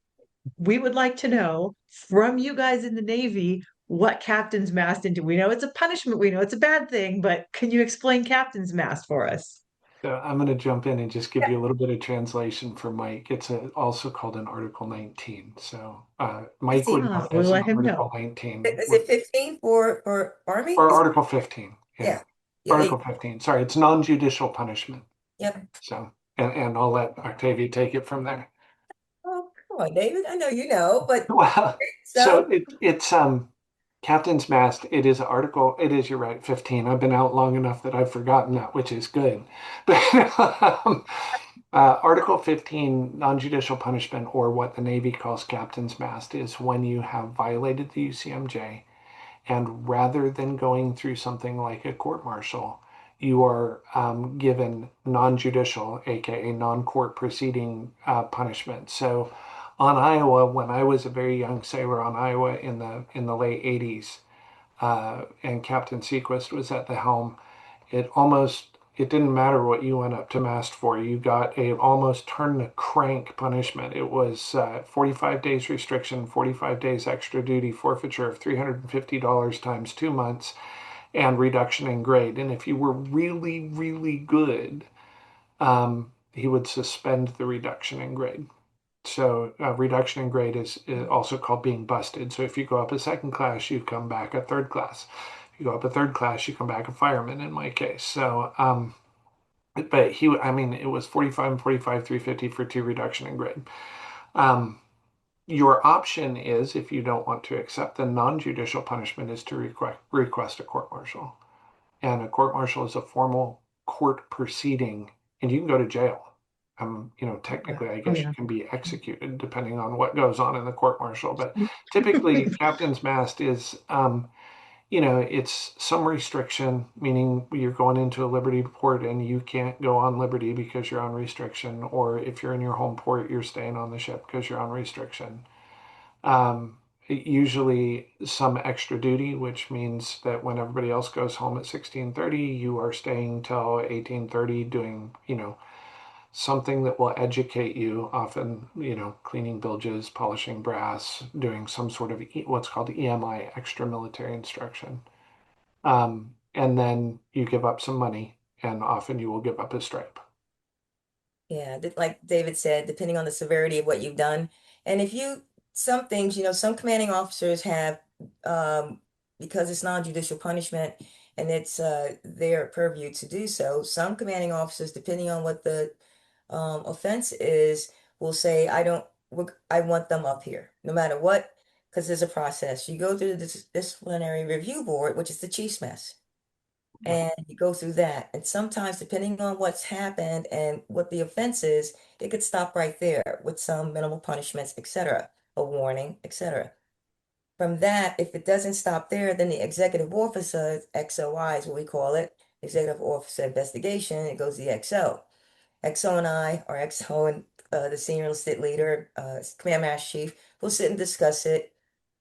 we would like to know from you guys in the Navy what Captain's Mast into. We know it's a punishment. We know it's a bad thing, but can you explain Captain's Mast for us? So I'm going to jump in and just give you a little bit of translation for Mike. It's also called an Article 19. So Mike would 15. know it We'll as an let him know. Article 19 Is it 15 for Army? or Article 15. Yeah, Yeah. Yeah, Article 15. Sorry, it's non-judicial punishment. yep. So, and I'll let Octavia take it from there. Oh, come on, David. I know you know, but Well, so so it's Captain's Mast. It is article. It is, you're right, 15. I've been out long enough that I've forgotten that, which is good. But Article 15, non-judicial punishment, or what the Navy calls Captain's Mast, is when you have violated the UCMJ, and rather than going through something like a court martial, you are given non-judicial, aka non-court proceeding punishment. So on Iowa, when I was a very young sailor on Iowa in the late 80s, and Captain Sequist was at the helm, it didn't matter what you went up to mast for. You got a almost turn the crank punishment. It was 45 days restriction, 45 days extra duty, forfeiture of $350 times 2 months, and reduction in grade. And if you were really, really good, he would suspend the reduction in grade. So reduction in grade is also called being busted. So if you go up a second class, you come back a third class. If you go up a third class, you come back a fireman in my case. So But I mean, it was 45 and 45, 350 for two reduction in grade. Um, your option is, if you don't want to accept the non-judicial punishment, is to request a court martial. And a court martial is a formal court proceeding, and you can go to jail. Yeah. Technically, I Oh, guess you yeah. can be executed depending on what goes on in the court martial. But typically, captain's mast is, it's some restriction, meaning you're going into a Liberty port and you can't go on Liberty because you're on restriction, or if you're in your home port, you're staying on the ship because you're on restriction. Um, Usually some extra duty, which means that when everybody else goes home at 16:30, you are staying till 18:30 doing, something that will educate you, often, cleaning bilges, polishing brass, doing some sort of what's called EMI, extra military instruction. And then you give up some money, and often you will give up a stripe. Yeah, like David said, depending on the severity of what you've done. And if you, some things, some commanding officers have, um, because it's non-judicial punishment and it's their purview to do so, some commanding officers, depending on what the offense is, will say, I want them up here, no matter what, because there's a process. You go through the disciplinary review board, which is the chief's mess, and you go through that. And sometimes, depending on what's happened and what the offense is, it could stop right there with some minimal punishments, etc., a warning, etc. From that, if it doesn't stop there, then the executive officer, XOI is what we call it, executive officer investigation, it goes to the XO. XO and I, or XO and the senior enlisted leader, command master chief, will sit and discuss it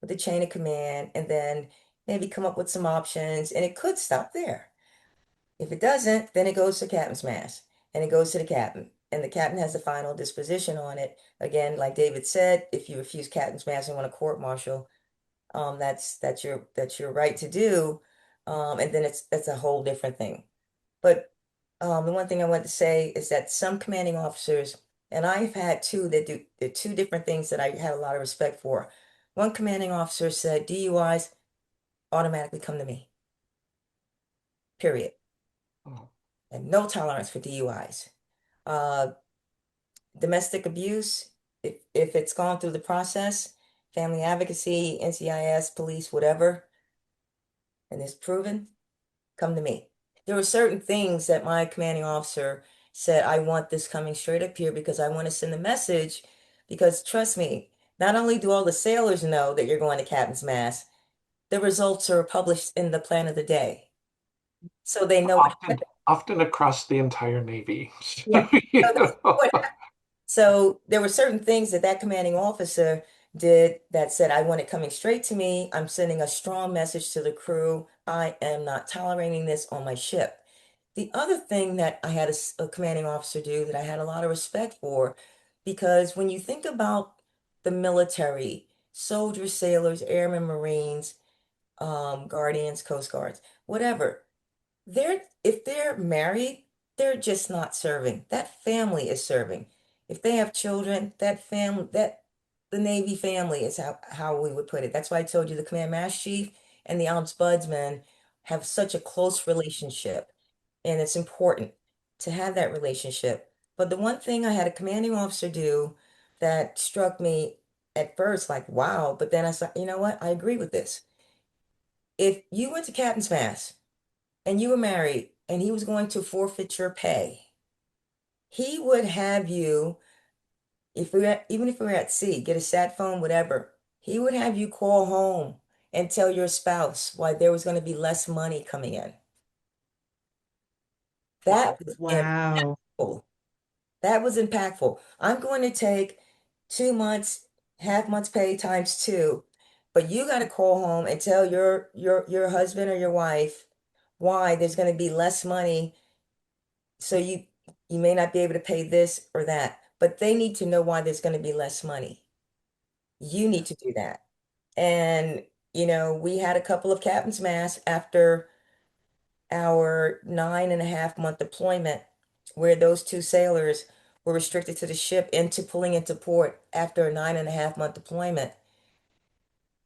with the chain of command and then maybe come up with some options. And it could stop there. If it doesn't, then it goes to captain's mast and it goes to the captain. And the captain has the final disposition on it. Again, like David said, if you refuse captain's mast and want a court martial, that's your right to do. And then that's a whole different thing. But the one thing I want to say is that some commanding officers, and I've had two that do the two different things that I had a lot of respect for. One commanding officer said DUIs automatically come to me, period. And no tolerance for DUIs. Uh, Domestic abuse, if it's gone through the process, family advocacy, NCIS, police, whatever, and it's proven, come to me. There were certain things that my commanding officer said, I want this coming straight up here because I want to send a message. Because trust me, not only do all the sailors know that you're going to captain's mast, the results are published in the plan of the day. So they know what Often, often across the entire Navy. yeah. You So they know know. what So there were certain things that that commanding officer did that said, I want it coming straight to me. I'm sending a strong message to the crew. I am not tolerating this on my ship. The other thing that I had a commanding officer do that I had a lot of respect for, because when you think about the military, soldiers, sailors, airmen, Marines, guardians, coast guards, whatever, if they're married, they're just not serving. That family is serving. If they have children, that the Navy family is how we would put it. That's why I told you the command master chief and the ombudsman have such a close relationship, and it's important to have that relationship. But the one thing I had a commanding officer do that struck me at first, like, wow, but then I said, you know what? I agree with this. If you went to captain's mast and you were married and he was going to forfeit your pay, he would have you, even if we were at sea, get a sat phone, whatever, he would have you call home and tell your spouse why there was going to be less money coming in. That Wow. was Wow. impactful. That was impactful. I'm going to take 2 months, half month's pay times two, but you got to call home and tell your husband or your wife why there's going to be less money. So you may not be able to pay this or that, but they need to know why there's going to be less money. You need to do that. And we had a couple of captain's mass after our 9.5 month deployment where those two sailors were restricted to the ship into pulling into port after a 9.5 month deployment.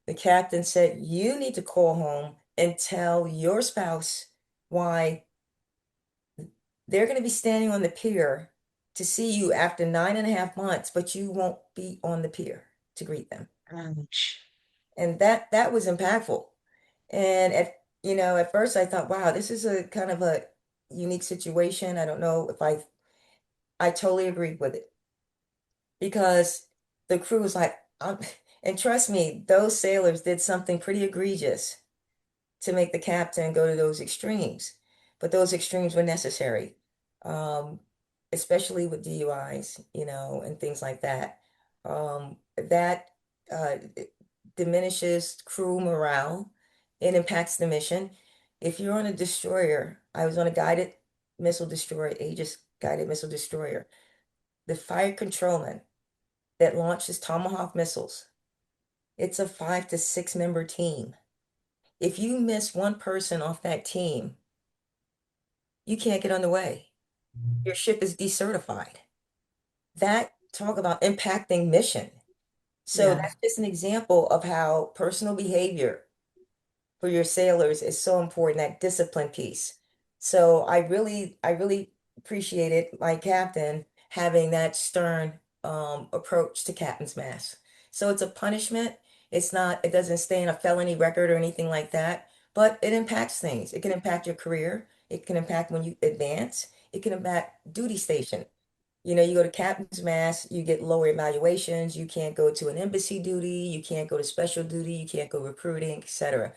The captain said, you need to call home and tell your spouse why they're going to be standing on the pier to see you after 9.5 months, but you won't be on the pier to greet them. Ouch. And that was impactful. And at first I thought, wow, this is a kind of a unique situation. I don't know if I totally agreed with it because the crew was like, and trust me, those sailors did something pretty egregious to make the captain go to those extremes. But those extremes were necessary, um, especially with DUIs, and things like that. That it diminishes crew morale. It impacts the mission. If you're on a destroyer, I was on a guided missile destroyer, Aegis guided missile destroyer. The fire controlman that launches Tomahawk missiles, it's a 5 to 6 member team. If you miss one person off that team, you can't get underway. Your ship is decertified. That talk about impacting mission. So Yeah. that's just an example of how personal behavior for your sailors is so important, that discipline piece. So I really appreciated my captain having that stern approach to captain's mast. So it's a punishment. It doesn't stay in a felony record or anything like that, but it impacts things. It can impact your career. It can impact when you advance. It can impact duty station. You go to captain's mast, you get lower evaluations, you can't go to an embassy duty, you can't go to special duty, you can't go recruiting, etc.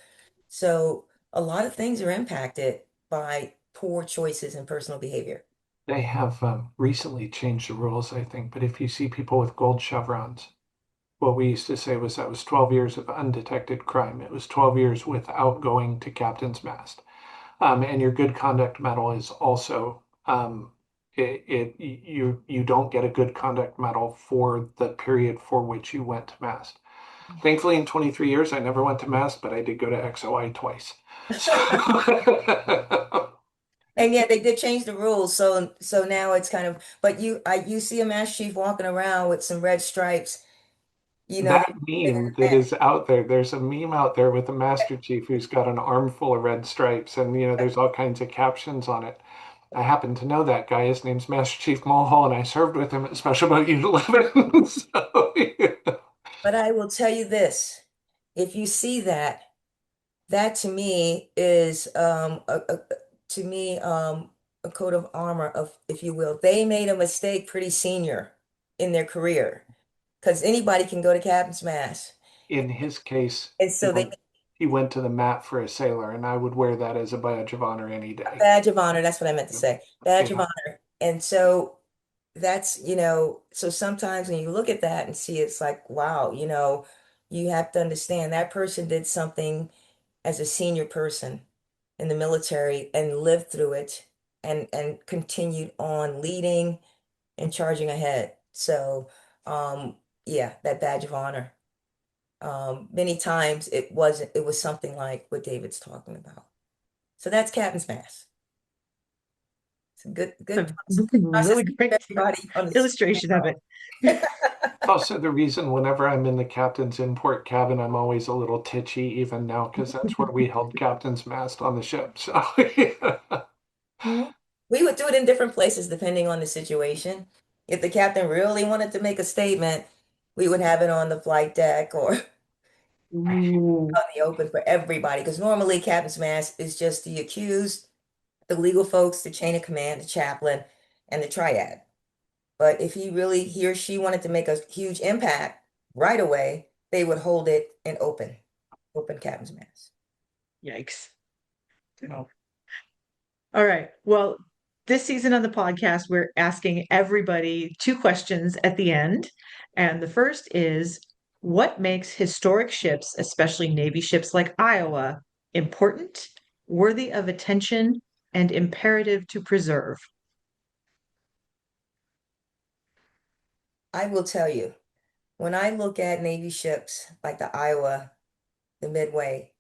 So a lot of things are impacted by poor choices in personal behavior. They have recently changed the rules, I think, but if you see people with gold chevrons, what we used to say was that was 12 years of undetected crime. It was 12 years without going to captain's mast. And your good conduct medal is also you don't get a good conduct medal for the period for which you went to mast. Thankfully, in 23 years, I never went to mast, but I did go to XOI twice. So And yet they did change the rules, so now it's kind of, but you see a Master Chief walking around with some red stripes, that they're bigger meme than that is out there, there's a meme out there with a Master Chief who's got an armful of red stripes, and there's all kinds of captions on it. I happen to know that guy. His name's Master Chief Mulhall, and I served with him at Special Boat Unit 11. So, yeah. But I will tell you this, if you see that, that to me is to me a coat of armor of, if you will. They made a mistake pretty senior in their career because anybody can go to captain's mast. In his case, And so they made he went to the mat for a sailor, and I would wear that as a badge of honor any a day. badge of honor. That's what I meant to say. Badge of Yeah. honor. And so so sometimes when you look at that and see, it's like, wow, you have to understand that person did something as a senior person in the military and lived through it and continued on leading and charging ahead. So yeah, that badge of honor. Many times it was something like what David's talking about. So that's Captain's Mass. It's a good A process really to keep great everybody on the illustration of it. Also, the reason whenever I'm in the captain's import cabin, I'm always a little titchy, even now, because that's where we held captain's mast on the ship. So, yeah. Mhm. We would do it in different places depending on the situation. If the captain really wanted to make a statement, we would have it on the flight deck or Ooh. out in the open for everybody. Because normally captain's mast is just the accused, the legal folks, the chain of command, the chaplain, and the triad. But if he or she wanted to make a huge impact right away, they would hold it in open captain's mast. Yikes. Oh. All right. Well, this season on the podcast, we're asking everybody two questions at the end. And the first is, what makes historic ships, especially Navy ships like Iowa, important, worthy of attention, and imperative to preserve? I will tell you, when I look at Navy ships like the Iowa, the Midway,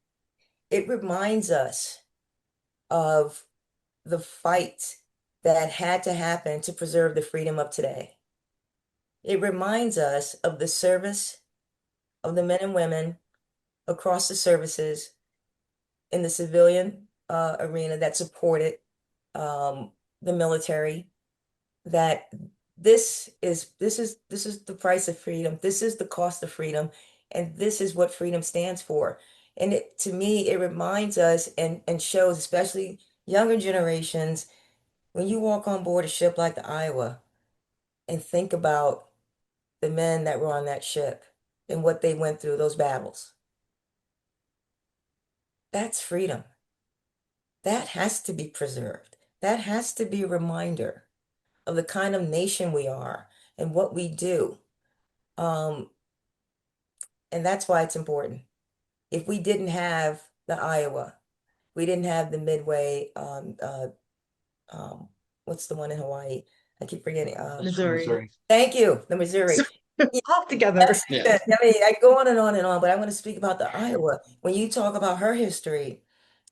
it reminds us of the fight that had to happen to preserve the freedom of today. It reminds us of the service of the men and women across the services in the civilian arena that supported um, the military that this is the price of freedom. This is the cost of freedom, and this is what freedom stands for. And it to me, it reminds us and shows, especially younger generations, when you walk on board a ship like the Iowa and think about the men that were on that ship and what they went through, those battles. That's freedom. That has to be preserved. That has to be a reminder of the kind of nation we are and what we do. Um, and that's why it's important. If we didn't have the Iowa, we didn't have the Midway, um, what's the one in Hawaii? I keep forgetting. Missouri. Missouri. Thank you, the Missouri. Yeah, All together. Yeah. I mean, I go on and on, but I want to speak about the Iowa. When you talk about her history,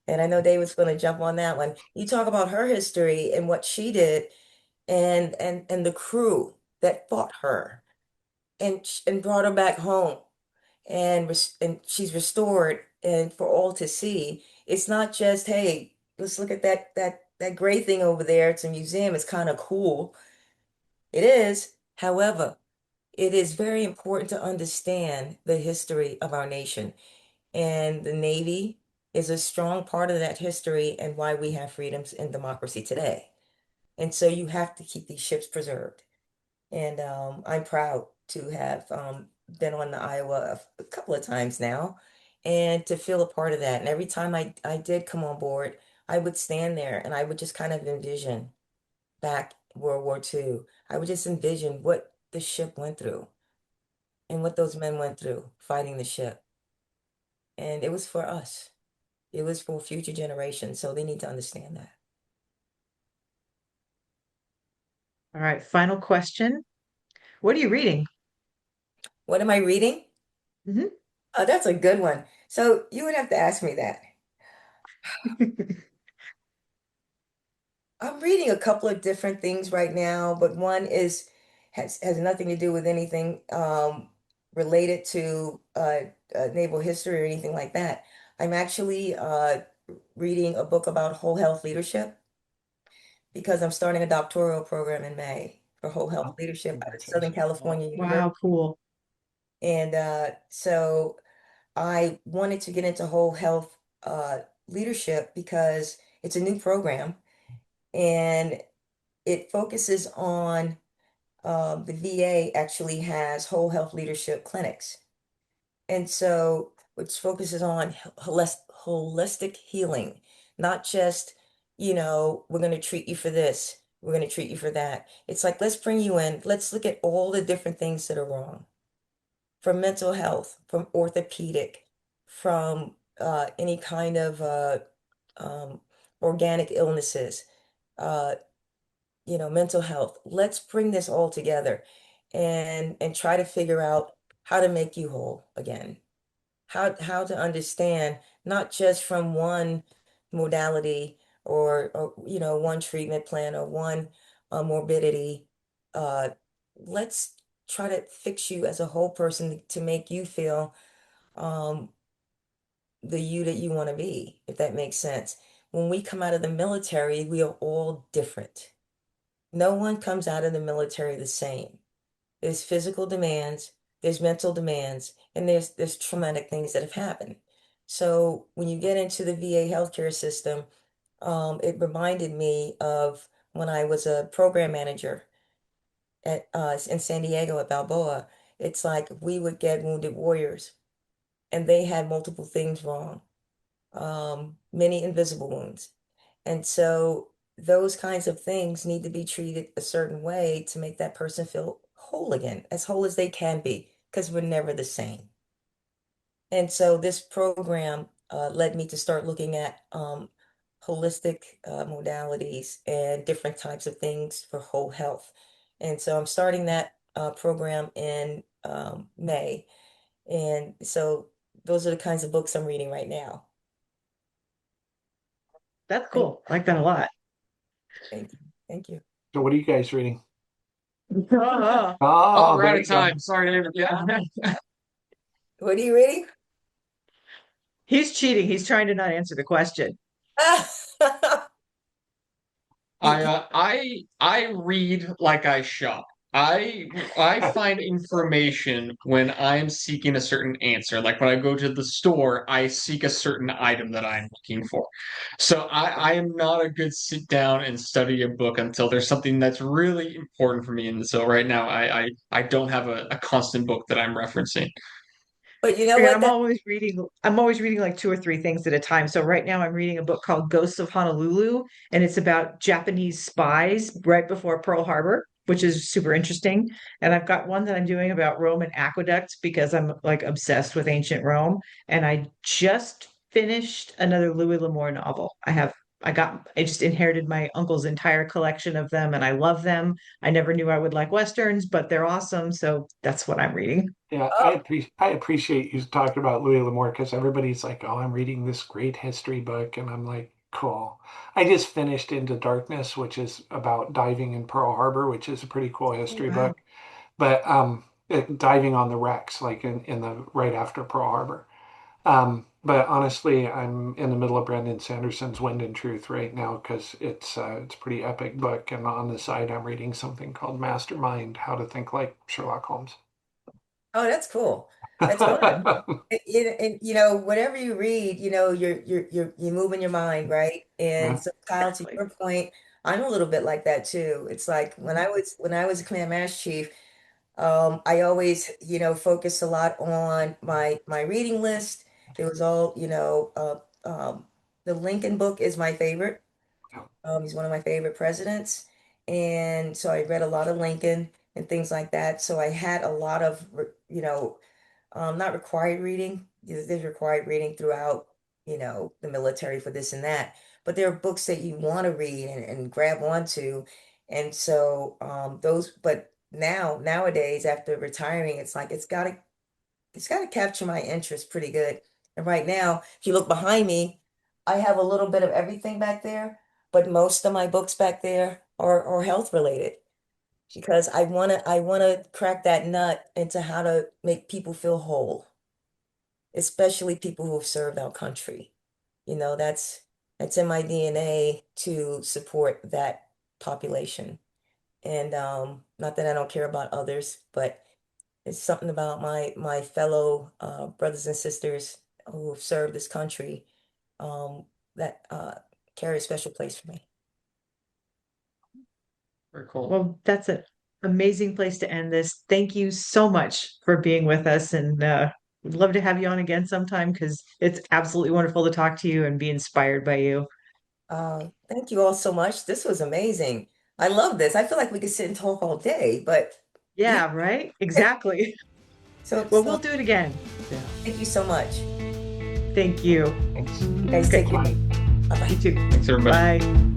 and I know David's going to jump on that one. You talk about her history and what she did, and the crew that fought her, and brought her back home, and she's restored, and for all to see. It's not just, hey, let's look at that gray thing over there. It's a museum. It's kind of cool. It is. However, it is very important to understand the history of our nation. And the Navy is a strong part of that history and why we have freedoms and democracy today. And so you have to keep these ships preserved. And I'm proud to have been on the Iowa a couple of times now and to feel a part of that. And every time I did come on board, I would stand there and I would just kind of envision back World War II. I would just envision what the ship went through and what those men went through fighting the ship. And it was for us. It was for future generations. So they need to understand that. All right, final question. What are you reading? What am I reading? Mhm. Oh, that's a good one. So you would have to ask me that. I'm reading a couple of different things right now, but one is has nothing to do with anything related to naval history or anything like that. I'm actually reading a book about whole health leadership because I'm starting a doctoral program in May for whole health Oh, leadership out of Southern congratulations. California University. Wow, cool. And so I wanted to get into whole health leadership because it's a new program and it focuses on the VA actually has whole health leadership clinics. And so which focuses on holistic healing, not just, we're going to treat you for this, we're going to treat you for that. It's like, let's bring you in, let's look at all the different things that are wrong from mental health, from orthopedic, from any kind of um, organic illnesses, uh, mental health. Let's bring this all together and try to figure out how to make you whole again. How to understand not just from one modality or one treatment plan or one morbidity. Uh, let's try to fix you as a whole person to make you feel um, the you that you want to be, if that makes sense. When we come out of the military, we are all different. No one comes out of the military the same. There's physical demands, there's mental demands, and there's traumatic things that have happened. So when you get into the VA healthcare system, it reminded me of when I was a program manager at in San Diego at Balboa. It's like we would get wounded warriors, and they had multiple things wrong, many invisible wounds. And so those kinds of things need to be treated a certain way to make that person feel whole again, as whole as they can be, because we're never the same. And so this program led me to start looking at holistic modalities and different types of things for whole health. And so I'm starting that program in May. And so those are the kinds of books I'm reading right now. That's And cool. I like that a lot. thank you. Thank you. So what are you guys reading? Oh, Oh, Oh, we're out there of you go. time. Sorry, David. Yeah. What are you reading? he's cheating. He's trying to not answer the question. I read like I shop. I find information when I'm seeking a certain answer. Like when I go to the store, I seek a certain item that I'm looking for. So I am not a good sit down and study a book until there's something that's really important for me. And so right now I don't have a constant book that I'm referencing. But you know Yeah, what? That I'm always reading like two or three things at a time. So right now I'm reading a book called Ghosts of Honolulu, and it's about Japanese spies right before Pearl Harbor, which is super interesting. And I've got one that I'm doing about Roman aqueducts because I'm like obsessed with ancient Rome. And I just finished another Louis L'Amour novel. I just inherited my uncle's entire collection of them and I love them. I never knew I would like Westerns, but they're awesome. So that's what I'm reading. Yeah, oh, I appreciate you talking about Louis L'Amour because everybody's like, "Oh, I'm reading this great history book," and I'm like, "Cool." I just finished Into Darkness, which is about diving in Pearl Harbor, which is a pretty cool Oh, history wow. book. But diving on the wrecks, like in the right after Pearl Harbor. But honestly, I'm in the middle of Brandon Sanderson's Wind and Truth right now because it's a pretty epic book, and on the side, I'm reading something called Mastermind: How to Think Like Sherlock Holmes. oh, that's cool. That's fun. And, whatever you read, you're moving your mind, right? And Yeah. so, Kyle, to Exactly. your point, I'm a little bit like that too. It's like when I was a command master chief, I always, focused a lot on my reading list. It was all, the Lincoln book is my favorite. He's one of my favorite presidents. And so I read a lot of Lincoln and things like that. So I had a lot of, not required reading. There's required reading throughout, the military for this and that. But there are books that you want to read and grab onto. And so but nowadays, after retiring, it's like it's gotta capture my interest pretty good. And right now, if you look behind me, I have a little bit of everything back there, but most of my books back there are health related because I wanna crack that nut into how to make people feel whole, especially people who have served our country. That's in my DNA to support that population. And not that I don't care about others, but it's something about my fellow brothers and sisters who have served this country um, that carry a special place for me. Very cool. Well, that's an amazing place to end this. Thank you so much for being with us, and we'd love to have you on again sometime because it's absolutely wonderful to talk to you and be inspired by you. Thank you all so much. This was amazing. I love this. I feel like we could sit and talk all day, but yeah. Yeah, right? Exactly. So Well, we'll so do it again. Yeah. thank you so much. Thank you. Thanks. You guys Okay, take care. Bye. Bye you bye. too. Thanks, everybody. Bye.